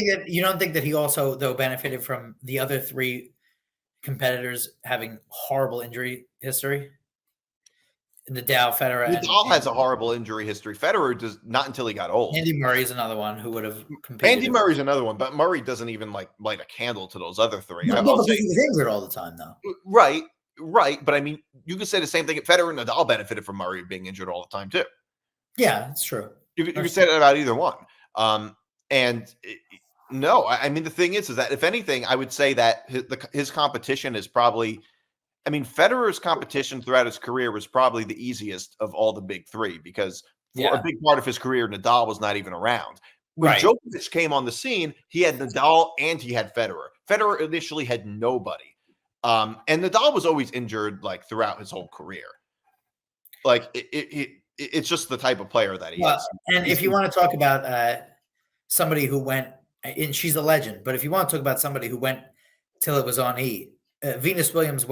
[SPEAKER 3] think that he also though benefited from the other three competitors having horrible injury history? Nadal, Federer,
[SPEAKER 2] Nadal has a horrible injury history. Federer does not until he got old.
[SPEAKER 3] Andy Murray's another one who would have competed.
[SPEAKER 2] Andy Murray's another one, but Murray doesn't even like light a candle to those other three.
[SPEAKER 3] No, because he was injured all the time, though.
[SPEAKER 2] Right. But I mean, you could say the same thing. Federer and Nadal benefited from Murray being injured all the time too.
[SPEAKER 3] Yeah, it's true.
[SPEAKER 2] You could say that about either one. No, I mean, the thing is that if anything, I would say that his competition is probably, I mean, Federer's competition throughout his career was probably the easiest of all the big three because for a big part of his career, Nadal was not even around. When Djokovic came on the scene, he had Nadal and he had Federer. Federer initially had nobody. And Nadal was always injured like throughout his whole career. Like it's just the type of player that he is.
[SPEAKER 3] And if you want to talk about somebody who went, and she's a legend, but if you want to talk about somebody who went till it was on E, Venus Williams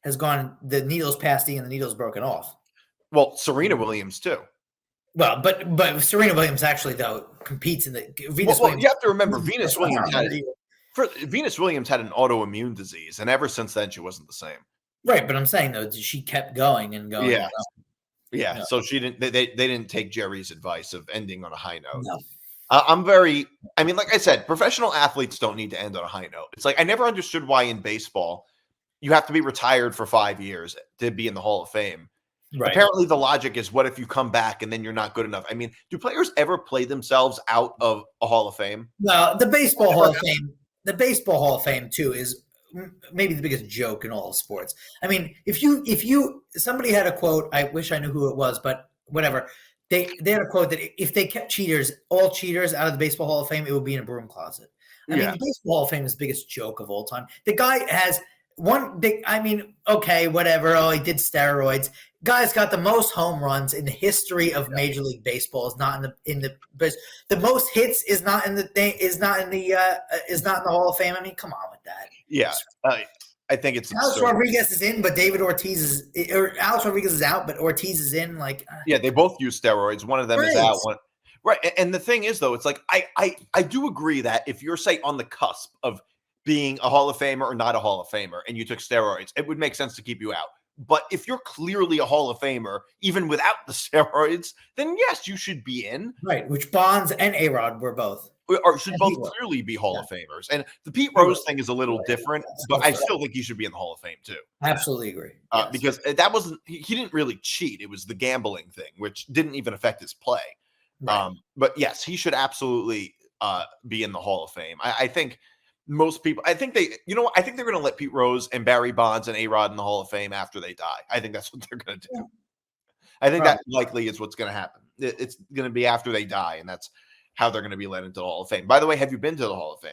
[SPEAKER 3] has gone the needles past E and the needles broken off.
[SPEAKER 2] Well, Serena Williams too.
[SPEAKER 3] Well, but Serena Williams actually though competes in the Venus.
[SPEAKER 2] Well, you have to remember Venus Williams had an autoimmune disease, and ever since then she wasn't the same.
[SPEAKER 3] Right, but I'm saying though, she kept going and going.
[SPEAKER 2] Yeah,
[SPEAKER 3] and going.
[SPEAKER 2] Yeah.
[SPEAKER 3] No.
[SPEAKER 2] So she didn't. They didn't take Jerry's advice of ending on a high note.
[SPEAKER 3] No.
[SPEAKER 2] I mean, like I said, professional athletes don't need to end on a high note. It's like I never understood why in baseball you have to be retired for 5 years to be in the Hall of Fame.
[SPEAKER 3] Right.
[SPEAKER 2] Apparently, the logic is, what if you come back and then you're not good enough? I mean, do players ever play themselves out of a Hall of Fame?
[SPEAKER 3] No, the Baseball Hall of Fame. The Baseball Hall of Fame too is maybe the biggest joke in all of sports. I mean, if somebody had a quote, I wish I knew who it was, but whatever. They had a quote that if they kept all cheaters out of the Baseball Hall of Fame, it would be in a broom closet. I mean, the Baseball Hall of Fame is the biggest joke of all time. The guy has okay, whatever. Oh, he did steroids. Guy's got the most home runs in the history of Major League Baseball. Is not in the most hits is not in the Hall of Fame. I mean, come on with that.
[SPEAKER 2] Yeah, I think it's
[SPEAKER 3] Alex
[SPEAKER 2] absurd.
[SPEAKER 3] Rodriguez is in, but Alex Rodriguez is out, but Ortiz is in. Like,
[SPEAKER 2] yeah, they both use steroids. One of them is out. Right, and the thing is, though, it's like I do agree that if you're, say, on the cusp of being a Hall of Famer or not a Hall of Famer, and you took steroids, it would make sense to keep you out. But if you're clearly a Hall of Famer, even without the steroids, then yes, you should be in.
[SPEAKER 3] Right, which Bonds and A-Rod were both.
[SPEAKER 2] Or should both clearly be Hall of Famers. And the Pete Rose thing is a little different, but I still think he should be in the Hall of Fame too.
[SPEAKER 3] Absolutely agree.
[SPEAKER 2] Because that wasn't, he didn't really cheat. It was the gambling thing, which didn't even affect his play. Right. But yes, he should absolutely be in the Hall of Fame. I think most people, I think they're going to let Pete Rose and Barry Bonds and A-Rod in the Hall of Fame after they die. I think that's what they're going to do. I think that likely is what's going to happen. It's going to be after they die, and that's how they're going to be led into the Hall of Fame. By the way, have you been to the Hall of Fame?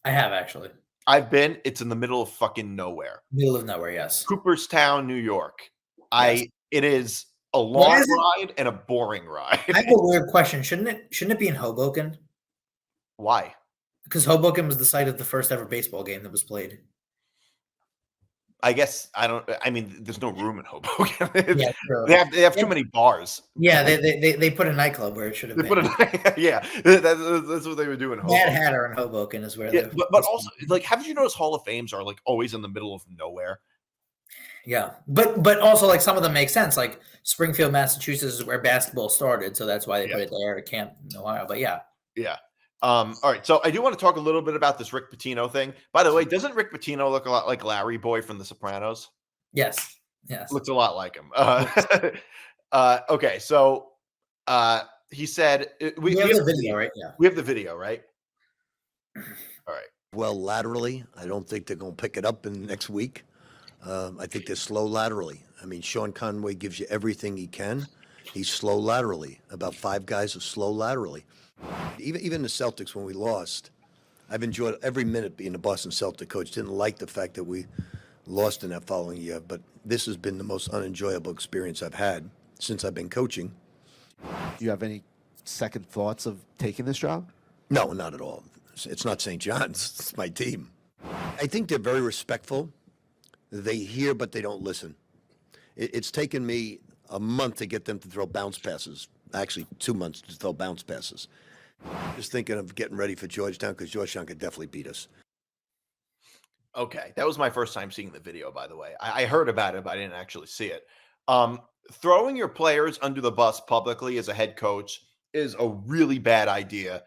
[SPEAKER 3] I have, actually.
[SPEAKER 2] I've been. It's in the middle of fucking nowhere.
[SPEAKER 3] Middle of nowhere, yes.
[SPEAKER 2] Cooperstown, New York.
[SPEAKER 3] Yes.
[SPEAKER 2] It is a long ride and a boring ride.
[SPEAKER 3] I have a weird question. Shouldn't it be in Hoboken?
[SPEAKER 2] Why?
[SPEAKER 3] Because Hoboken was the site of the first ever baseball game that was played.
[SPEAKER 2] I guess there's no room in Hoboken.
[SPEAKER 3] Yeah, true.
[SPEAKER 2] They have too many bars.
[SPEAKER 3] Yeah, they put a nightclub where it should have been.
[SPEAKER 2] That's what they were doing.
[SPEAKER 3] Mad Hatter in Hoboken is where.
[SPEAKER 2] Yeah, but also, like, haven't you noticed Hall of Fames are like always in the middle of nowhere?
[SPEAKER 3] Yeah, but also like some of them make sense. Like Springfield, Massachusetts is where basketball started, so that's why they put it there at Camp in Ohio. But yeah.
[SPEAKER 2] All right, so I do want to talk a little bit about this Rick Pitino thing. By the way, doesn't Rick Pitino look a lot like Larry Boy from The Sopranos?
[SPEAKER 3] Yes.
[SPEAKER 2] Looks a lot like him. Okay, so he said we have the video, right? Yeah, we have the video, right? All right.
[SPEAKER 5] Well, laterally, I don't think they're going to pick it up in next week. I think they're slow laterally. I mean, Sean Conway gives you everything he can. He's slow laterally. About 5 guys are slow laterally. Even the Celtics, when we lost, I've enjoyed every minute being the Boston Celtic coach. Didn't like the fact that we lost in that following year, but this has been the most unenjoyable experience I've had since I've been coaching.
[SPEAKER 6] Do you have any second thoughts of taking this job?
[SPEAKER 5] No, not at all. It's not St. John's. It's my team. I think they're very respectful. They hear, but they don't listen. It's taken me a month to get them to throw bounce passes. Actually, 2 months to throw bounce passes. Just thinking of getting ready for Georgetown, because Georgetown could definitely beat us.
[SPEAKER 2] Okay, that was my first time seeing the video, by the way. I heard about it, but I didn't actually see it. Throwing your players under the bus publicly as a head coach is a really bad idea.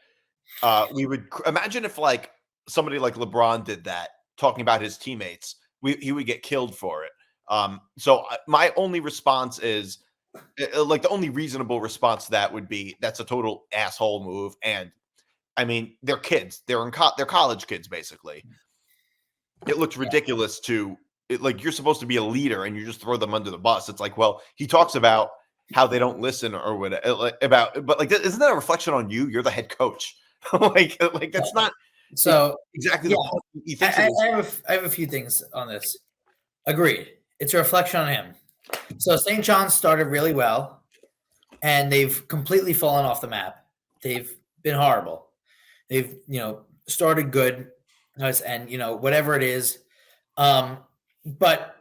[SPEAKER 2] We would imagine if like somebody like LeBron did that, talking about his teammates, he would get killed for it. So my only response is, like, the only reasonable response to that would be that's a total asshole move. And I mean, they're kids. They're college kids, basically. It looks ridiculous like, you're supposed to be a leader and you just throw them under the bus. It's like, well, he talks about how they don't listen or whatever but like, isn't that a reflection on you? You're the head coach. like that's not
[SPEAKER 3] So
[SPEAKER 2] exactly
[SPEAKER 3] yeah,
[SPEAKER 2] the point he thinks it is.
[SPEAKER 3] I have a few things on this. Agreed. It's a reflection on him. So St. John's started really well, and they've completely fallen off the map. They've been horrible. They've, started good, and, whatever it is. But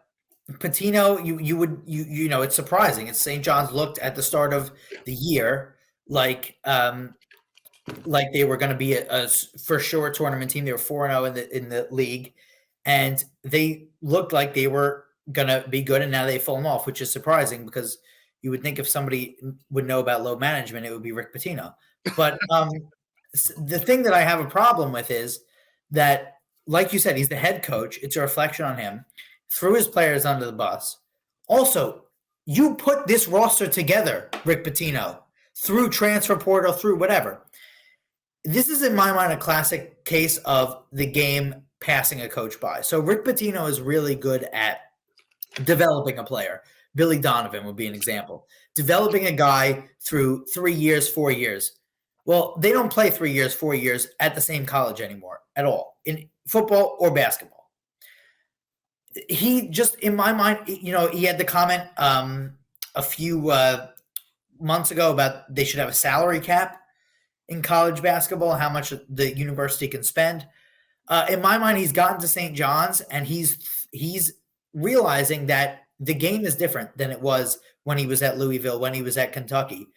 [SPEAKER 3] Pitino, you know, it's surprising. It's St. John's looked at the start of the year like they were going to be a for sure tournament team. They were 4-0 in the league, and they looked like they were going to be good, and now they've fallen off, which is surprising because you would think if somebody would know about load management, it would be Rick Pitino. But the thing that I have a problem with is that, like you said, he's the head coach. It's a reflection on him. Threw his players under the bus. Also, you put this roster together, Rick Pitino, through transfer portal, through whatever. This is, in my mind, a classic case of the game passing a coach by. So Rick Pitino is really good at developing a player. Billy Donovan would be an example. Developing a guy through 3 years, 4 years. Well, they don't play 3 years, 4 years at the same college anymore at all, in football or basketball. He just, in my mind, he had the comment a few months ago about they should have a salary cap in college basketball, how much the university can spend. In my mind, he's gotten to St. John's, and he's realizing that the game is different than it was when he was at Louisville, when he was at Kentucky.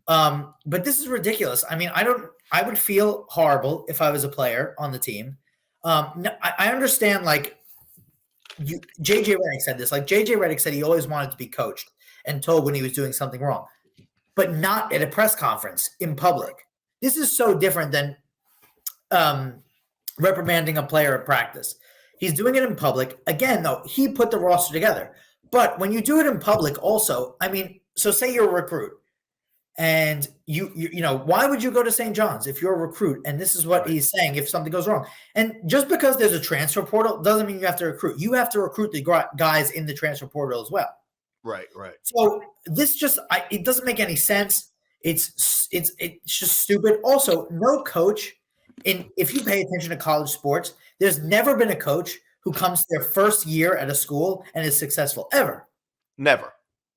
[SPEAKER 3] But this is ridiculous. I mean, I would feel horrible if I was a player on the team. I understand, like, JJ Reddick said this. Like, JJ Reddick said he always wanted to be coached and told when he was doing something wrong, but not at a press conference in public. This is so different than reprimanding a player at practice. He's doing it in public. Again, though, he put the roster together. But when you do it in public also, I mean, so say you're a recruit, and you why would you go to St. John's if you're a recruit? And this is what he's saying if something goes wrong. And just because there's a transfer portal doesn't mean you have to recruit. You have to recruit the guys in the transfer portal as well.
[SPEAKER 2] Right.
[SPEAKER 3] So this it doesn't make any sense. It's just stupid. Also, no coach, if you pay attention to college sports, there's never been a coach who comes to their first year at a school and is successful ever.
[SPEAKER 2] Never.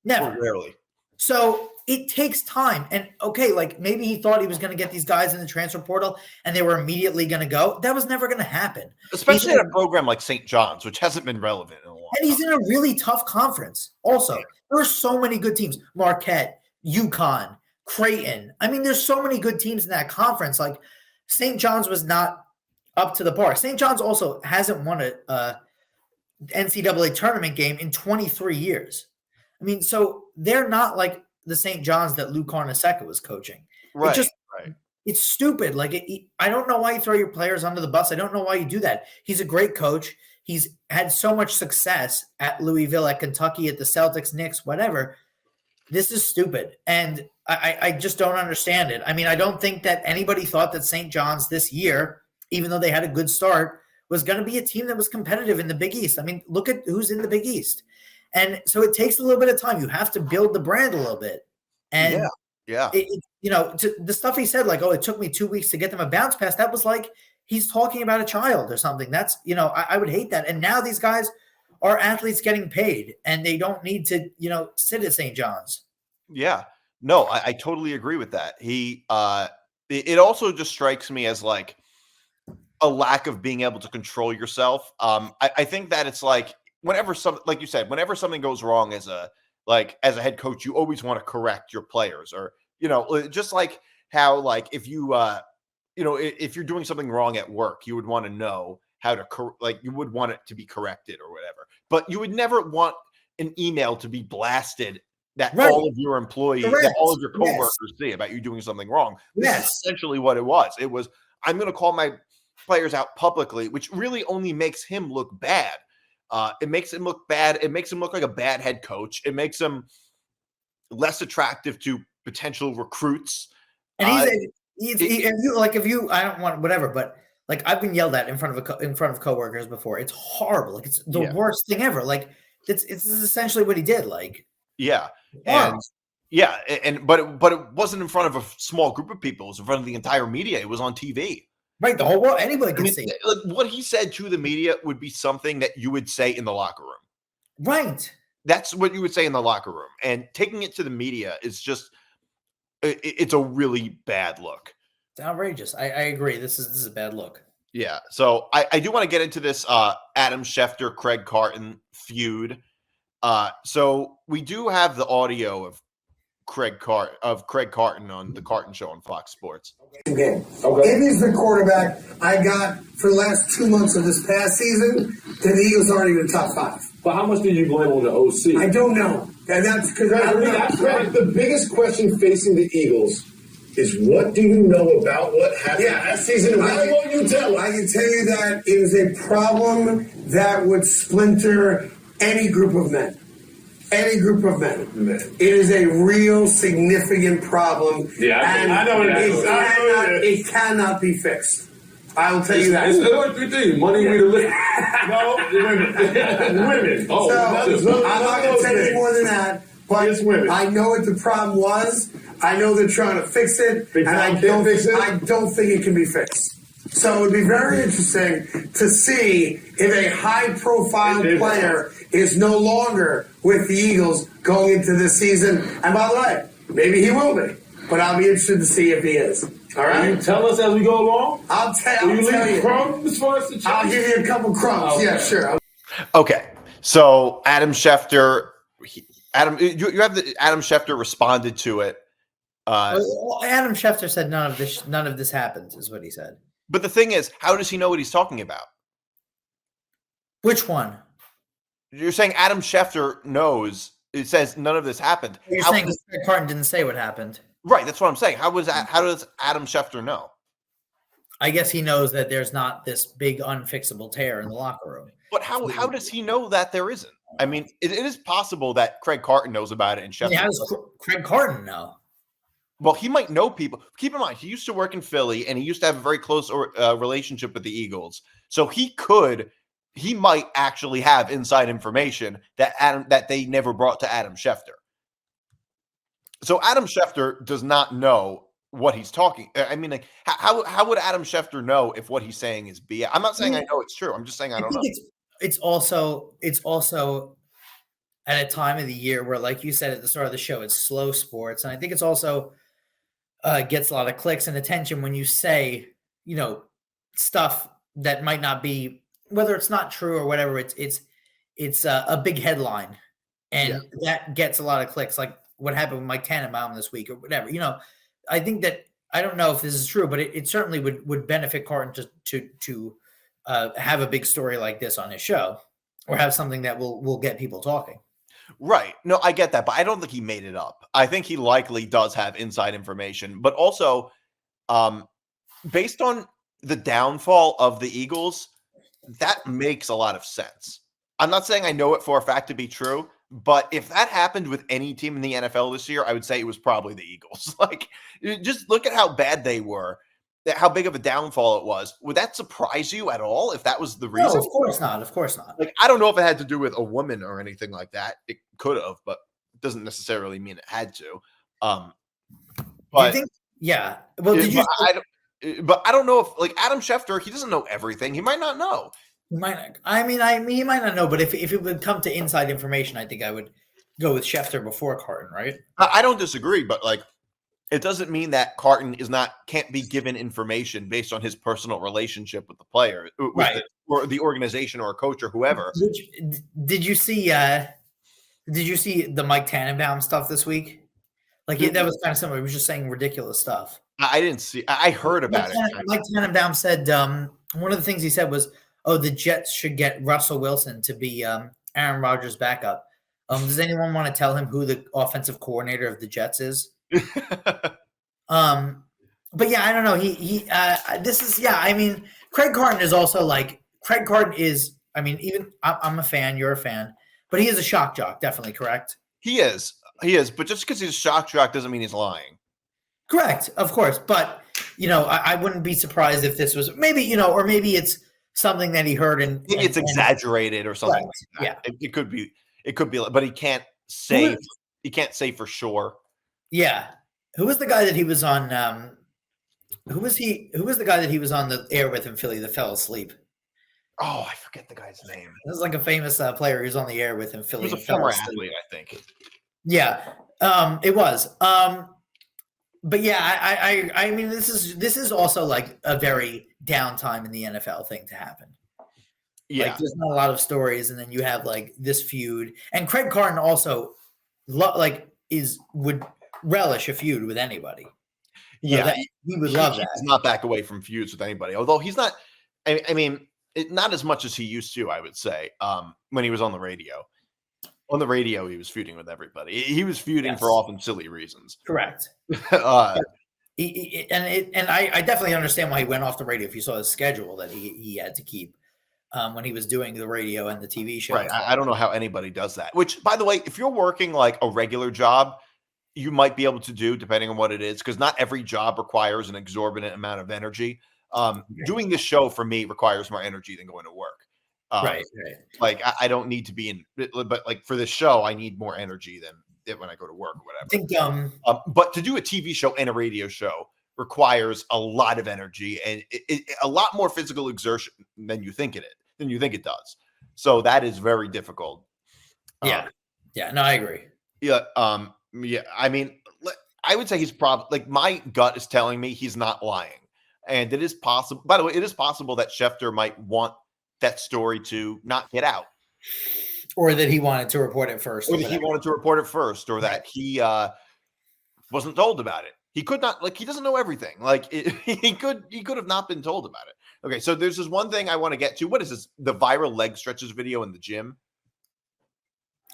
[SPEAKER 3] Or
[SPEAKER 2] rarely.
[SPEAKER 3] So it takes time. And okay, like maybe he thought he was going to get these guys in the transfer portal and they were immediately going to go. That was never going to happen.
[SPEAKER 2] Especially in a program like St. John's, which hasn't been relevant in a long time.
[SPEAKER 3] And he's in a really tough conference. Also, there are so many good teams. Marquette, UConn, Creighton. I mean, there's so many good teams in that conference. Like, St. John's was not up to the par. St. John's also hasn't won a NCAA tournament game in 23 years. I mean, so they're not like the St. John's that Lou Carnesecca was coaching.
[SPEAKER 2] Right.
[SPEAKER 3] It's stupid. Like, I don't know why you throw your players under the bus. I don't know why you do that. He's a great coach. He's had so much success at Louisville, at Kentucky, at the Celtics, Knicks, whatever. This is stupid. And I just don't understand it. I mean, I don't think that anybody thought that St. John's this year, even though they had a good start, was going to be a team that was competitive in the Big East. I mean, look at who's in the Big East. And so it takes a little bit of time. You have to build the brand a little bit. And
[SPEAKER 2] Yeah.
[SPEAKER 3] the stuff he said, like, oh, it took me 2 weeks to get them a bounce pass. That was like he's talking about a child or something. That's, I would hate that. And now these guys are athletes getting paid, and they don't need to, sit at St. John's.
[SPEAKER 2] Yeah. No, I totally agree with that. It also just strikes me as like a lack of being able to control yourself. I think that it's like like you said, whenever something goes wrong as a head coach, you always want to correct your players, or, just like how, like, if you, if you're doing something wrong at work, you would want to know how to, you would want it to be corrected or whatever, but you would never want an email to be blasted that all of your employees, that all of your coworkers see about you doing something wrong. This is essentially what it was. It was, I'm going to call my players out publicly, which really only makes him look bad. It makes him look bad. It makes him look like a bad head coach. It makes him less attractive to potential recruits.
[SPEAKER 3] And if you, I don't want whatever, but like, I've been yelled at in front of coworkers before. It's horrible. Like, it's the worst thing ever. Like, it's essentially what he did. Like,
[SPEAKER 2] yeah.
[SPEAKER 3] Wow.
[SPEAKER 2] But it wasn't in front of a small group of people. It was in front of the entire media. It was on TV.
[SPEAKER 3] Right, the whole world, anybody can see it.
[SPEAKER 2] Like, what he said to the media would be something that you would say in the locker room.
[SPEAKER 3] Right.
[SPEAKER 2] That's what you would say in the locker room. And taking it to the media is just, it's a really bad look.
[SPEAKER 3] It's outrageous. I agree. This is a bad look.
[SPEAKER 2] Yeah. So I do want to get into this Adam Schefter, Craig Carton feud. So we do have the audio of Craig Carton on the Carton Show on Fox Sports.
[SPEAKER 7] Game. Okay. If he's the quarterback I got for the last 2 months of this past season, then the Eagles aren't even top 5.
[SPEAKER 8] But how much do you blame on the OC?
[SPEAKER 7] I don't know. And that's because
[SPEAKER 8] the biggest question facing the Eagles is, what do you know about what happened that season? Why won't you tell us?
[SPEAKER 7] I can tell you that it is a problem that would splinter any group of men. Any group of men. It is a real significant problem.
[SPEAKER 8] Yeah, I know
[SPEAKER 7] it cannot be fixed. I will tell you that.
[SPEAKER 8] It's like 3 things. Money, we the live. No, women. Oh,
[SPEAKER 7] so, I'm not going to tell you more than that. But I know what the problem was. I know they're trying to fix it. And I don't think it can be fixed. So it would be very interesting to see if a high-profile player is no longer with the Eagles going into this season. And by the way, maybe he will be. But I'll be interested to see if he is. All right?
[SPEAKER 8] Will you tell us as we go along?
[SPEAKER 7] I'll tell you.
[SPEAKER 8] Crumbs for us to check?
[SPEAKER 7] I'll give you a couple crumbs. Okay. Yeah, sure.
[SPEAKER 2] Okay. So Adam Schefter, Adam Schefter responded to it.
[SPEAKER 3] Adam Schefter said none of this happened, is what he said.
[SPEAKER 2] But the thing is, how does he know what he's talking about?
[SPEAKER 3] Which one?
[SPEAKER 2] You're saying Adam Schefter knows. It says none of this happened.
[SPEAKER 3] You're saying Craig Carton didn't say what happened.
[SPEAKER 2] Right. That's what I'm saying. How does Adam Schefter know?
[SPEAKER 3] I guess he knows that there's not this big unfixable tear in the locker room.
[SPEAKER 2] But how does he know that there isn't? I mean, it is possible that Craig Carton knows about it and Schefter.
[SPEAKER 3] How does Craig Carton know?
[SPEAKER 2] Well, he might know people. Keep in mind, he used to work in Philly, and he used to have a very close relationship with the Eagles. So he might actually have inside information that they never brought to Adam Schefter. So Adam Schefter does not know what he's talking. I mean, like, how would Adam Schefter know if what he's saying is BS? I'm not saying I know it's true. I'm just saying I don't know.
[SPEAKER 3] It's also at a time of the year where, like you said at the start of the show, it's slow sports, and I think it's also gets a lot of clicks and attention when you say, stuff that might not be, whether it's not true or whatever. It's a big headline, and that gets a lot of clicks, like what happened with Mike Tannenbaum this week or whatever. I think that, I don't know if this is true, but it certainly would benefit Carton to have a big story like this on his show, or have something that will get people talking.
[SPEAKER 2] Right. No, I get that, but I don't think he made it up. I think he likely does have inside information, but also based on the downfall of the Eagles, that makes a lot of sense. I'm not saying I know it for a fact to be true, but if that happened with any team in the NFL this year, I would say it was probably the Eagles. Like, just look at how bad they were, how big of a downfall it was. Would that surprise you at all if that was the reason?
[SPEAKER 3] No, of course not. Of course not.
[SPEAKER 2] Like, I don't know if it had to do with a woman or anything like that. It could have, but it doesn't necessarily mean it had to.
[SPEAKER 3] Do you
[SPEAKER 2] But
[SPEAKER 3] think? Yeah. Well, did you?
[SPEAKER 2] but I don't know if like Adam Schefter, he doesn't know everything. He might not know.
[SPEAKER 3] He might not. I mean, he might not know. But if it would come to inside information, I think I would go with Schefter before Carton, right?
[SPEAKER 2] I don't disagree, but like it doesn't mean that Carton can't be given information based on his personal relationship with the player,
[SPEAKER 3] Right.
[SPEAKER 2] or the organization or a coach or whoever.
[SPEAKER 3] Did you see? Did you see the Mike Tannenbaum stuff this week? Like that was kind of similar. He was just saying ridiculous stuff.
[SPEAKER 2] I didn't see. I heard about it.
[SPEAKER 3] Mike Tannenbaum said one of the things he said was, "Oh, the Jets should get Russell Wilson to be Aaron Rodgers' backup." Does anyone want to tell him who the offensive coordinator of the Jets is? But yeah, I don't know. This is I mean, Craig Carton is also like Craig Carton is. I mean, even I'm a fan. You're a fan, but he is a shock jock, definitely correct.
[SPEAKER 2] He is. But just because he's a shock jock doesn't mean he's lying.
[SPEAKER 3] Correct, of course. But I wouldn't be surprised if this was maybe or maybe it's something that he heard and
[SPEAKER 2] it's exaggerated or something.
[SPEAKER 3] Right.
[SPEAKER 2] Like that. It could be. It could be, but he can't say. He can't say for sure.
[SPEAKER 3] Yeah. Who was the guy that he was on? Who was the guy that he was on the air with in Philly that fell asleep?
[SPEAKER 2] Oh, I forget the guy's name.
[SPEAKER 3] This is like a famous player who was on the air with in Philly.
[SPEAKER 2] He was a former athlete, I think.
[SPEAKER 3] Yeah, it was. But yeah, I mean, this is also like a very downtime in the NFL thing to happen.
[SPEAKER 2] Yeah,
[SPEAKER 3] like, there's not a lot of stories, and then you have like this feud. And Craig Carton also would relish a feud with anybody.
[SPEAKER 2] Yeah,
[SPEAKER 3] he would love that.
[SPEAKER 2] He's not back away from feuds with anybody, although he's not. I mean, not as much as he used to. I would say when he was on the radio. On the radio, he was feuding with everybody. He was feuding for often silly reasons.
[SPEAKER 3] Correct.
[SPEAKER 2] uh,
[SPEAKER 3] I definitely understand why he went off the radio. If you saw his schedule that he had to keep when he was doing the radio and the TV show.
[SPEAKER 2] Right. I don't know how anybody does that. Which, by the way, if you're working like a regular job, you might be able to do depending on what it is, because not every job requires an exorbitant amount of energy. Doing this show for me requires more energy than going to work.
[SPEAKER 3] Right.
[SPEAKER 2] Like I don't need to be in, but like for this show, I need more energy than when I go to work or whatever.
[SPEAKER 3] I think,
[SPEAKER 2] but to do a TV show and a radio show requires a lot of energy and a lot more physical exertion than you think it does. So that is very difficult.
[SPEAKER 3] Yeah. No, I agree.
[SPEAKER 2] Yeah. Yeah. I mean, I would say he's probably like my gut is telling me he's not lying, and it is possible. By the way, it is possible that Schefter might want that story to not get out,
[SPEAKER 3] or that he wanted to report it first,
[SPEAKER 2] or that he wanted to report it first, or that he wasn't told about it. He could not, like, he doesn't know everything. Like he could have not been told about it. Okay, so there's this one thing I want to get to. What is this? The viral leg stretches video in the gym.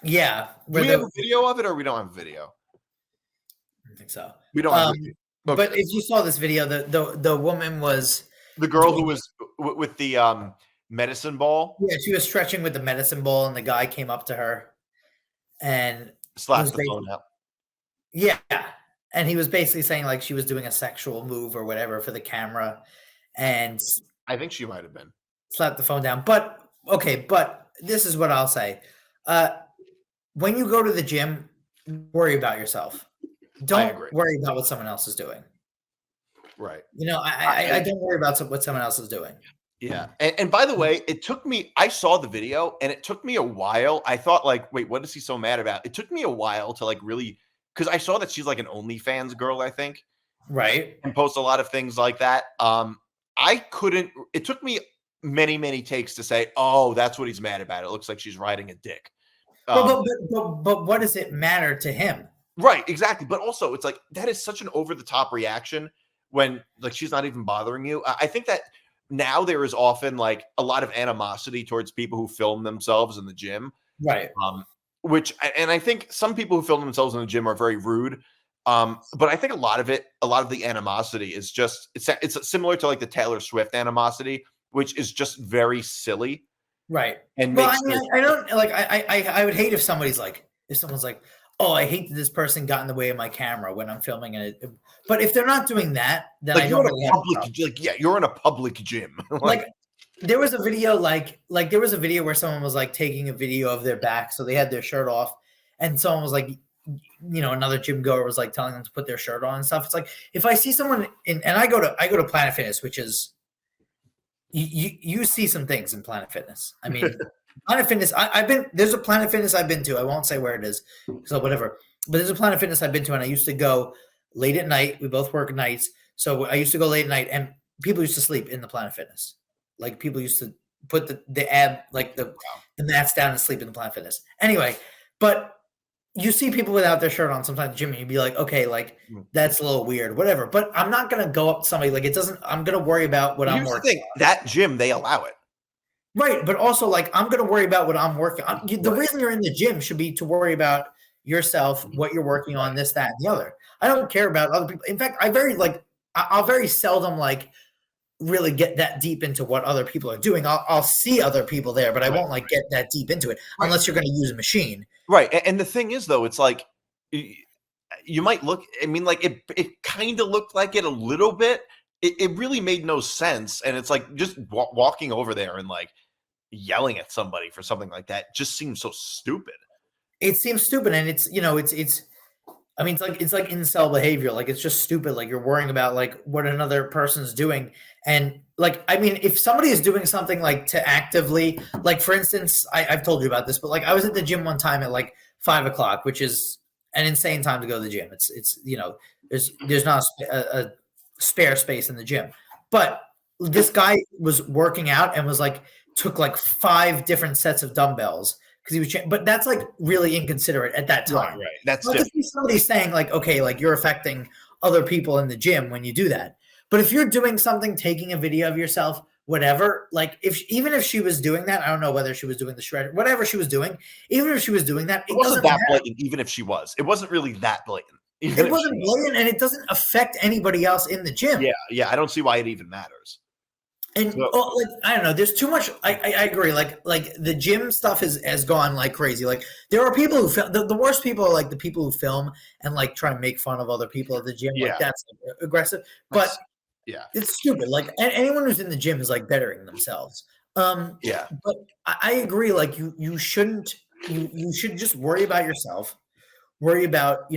[SPEAKER 3] Yeah,
[SPEAKER 2] do we have a video of it, or we don't have a video?
[SPEAKER 3] I don't think so.
[SPEAKER 2] We don't have a video. Okay.
[SPEAKER 3] But if you saw this video, the woman was
[SPEAKER 2] the girl who was with the medicine ball.
[SPEAKER 3] Yeah, she was stretching with the medicine ball, and the guy came up to her and
[SPEAKER 2] slapped the phone out.
[SPEAKER 3] Yeah, and he was basically saying like she was doing a sexual move or whatever for the camera, and
[SPEAKER 2] I think she might have been
[SPEAKER 3] slapped the phone down. But okay, but this is what I'll say: when you go to the gym, worry about yourself. Don't worry about what someone else is doing.
[SPEAKER 2] Right.
[SPEAKER 3] I don't worry about what someone else is doing.
[SPEAKER 2] Yeah. And by the way, I saw the video and it took me a while. I thought like, wait, what is he so mad about? It took me a while to like really, because I saw that she's like an OnlyFans girl, I think.
[SPEAKER 3] Right.
[SPEAKER 2] And posts a lot of things like that. It took me many, many takes to say, oh, that's what he's mad about. It looks like she's riding a dick.
[SPEAKER 3] But what does it matter to him?
[SPEAKER 2] Right, exactly. But also it's like, that is such an over the top reaction when like she's not even bothering you. I think that now there is often like a lot of animosity towards people who film themselves in the gym.
[SPEAKER 3] Right.
[SPEAKER 2] And I think some people who film themselves in the gym are very rude. But I think a lot of the animosity is just, it's similar to like the Taylor Swift animosity, which is just very silly.
[SPEAKER 3] Right.
[SPEAKER 2] And
[SPEAKER 3] I don't like, I would hate if someone's like, oh, I hate that this person got in the way of my camera when I'm filming it. But if they're not doing that, then
[SPEAKER 2] like
[SPEAKER 3] I don't really
[SPEAKER 2] you're in a public gym.
[SPEAKER 3] like there was a video there was a video where someone was like taking a video of their back, so they had their shirt off, and someone was like, another gym goer was like telling them to put their shirt on and stuff. It's like if I see someone and I go to Planet Fitness, which is you see some things in Planet Fitness. I mean, Planet Fitness. There's a Planet Fitness I've been to. I won't say where it is, so whatever. But there's a Planet Fitness I've been to, and I used to go late at night. We both work nights, so I used to go late at night, and people used to sleep in the Planet Fitness. Like people used to put the mats down and sleep in the Planet Fitness. Anyway, but you see people without their shirt on sometimes in the gym, and you'd be like, okay, like that's a little weird, whatever. But I'm not gonna go up to somebody like it doesn't. I'm gonna worry about what I'm working on.
[SPEAKER 2] That gym, they allow it.
[SPEAKER 3] Right, but also like I'm gonna worry about what I'm working on. The reason you're in the gym should be to worry about yourself, what you're working on, this, that, and the other. I don't care about other people. In fact, I'll very seldom like really get that deep into what other people are doing. I'll see other people there, but I won't like get that deep into it unless you're going to use a machine.
[SPEAKER 2] Right. And the thing is, though, it's like you might look. I mean, like it kind of looked like it a little bit. It really made no sense. And it's like just walking over there and like yelling at somebody for something like that just seems so stupid.
[SPEAKER 3] It seems stupid, and it's I mean, it's like incel behavior. Like it's just stupid. Like you're worrying about like what another person's doing. And like, I mean, if somebody is doing something like to actively, like for instance, I've told you about this, but like I was at the gym one time at like 5 o'clock, which is an insane time to go to the gym. It's there's not a spare space in the gym, but this guy was working out and was like, took like 5 different sets of dumbbells. Because he was, but that's like really inconsiderate at that time.
[SPEAKER 2] Right. That's
[SPEAKER 3] like if somebody's saying like, okay, like you're affecting other people in the gym when you do that. But if you're doing something, taking a video of yourself, whatever, like even if she was doing that, I don't know whether she was doing the shredder, whatever she was doing, even if she was doing that,
[SPEAKER 2] it wasn't that blatant. Even if she was, it wasn't really that blatant.
[SPEAKER 3] It wasn't blatant, and it doesn't affect anybody else in the gym.
[SPEAKER 2] Yeah. I don't see why it even matters.
[SPEAKER 3] And like I don't know, there's too much. I agree. Like the gym stuff has gone like crazy. Like there are people who film. The worst people are like the people who film and like try and make fun of other people at the gym.
[SPEAKER 2] Yeah.
[SPEAKER 3] Like that's aggressive. But
[SPEAKER 2] yeah,
[SPEAKER 3] it's stupid. Like anyone who's in the gym is like bettering themselves.
[SPEAKER 2] Yeah.
[SPEAKER 3] But I agree. Like you shouldn't. You should just worry about yourself. Worry about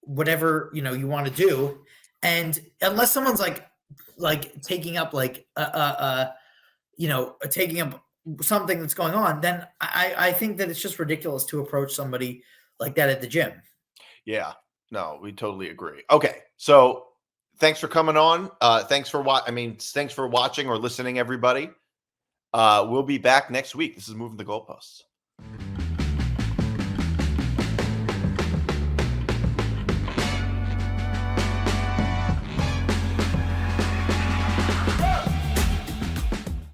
[SPEAKER 3] whatever you want to do, and unless someone's like taking up taking up something that's going on, then I think that it's just ridiculous to approach somebody like that at the gym.
[SPEAKER 2] Yeah, no, we totally agree. Okay, so thanks for coming on. Thanks for watching or listening, everybody. We'll be back next week. This is Moving the Goalposts.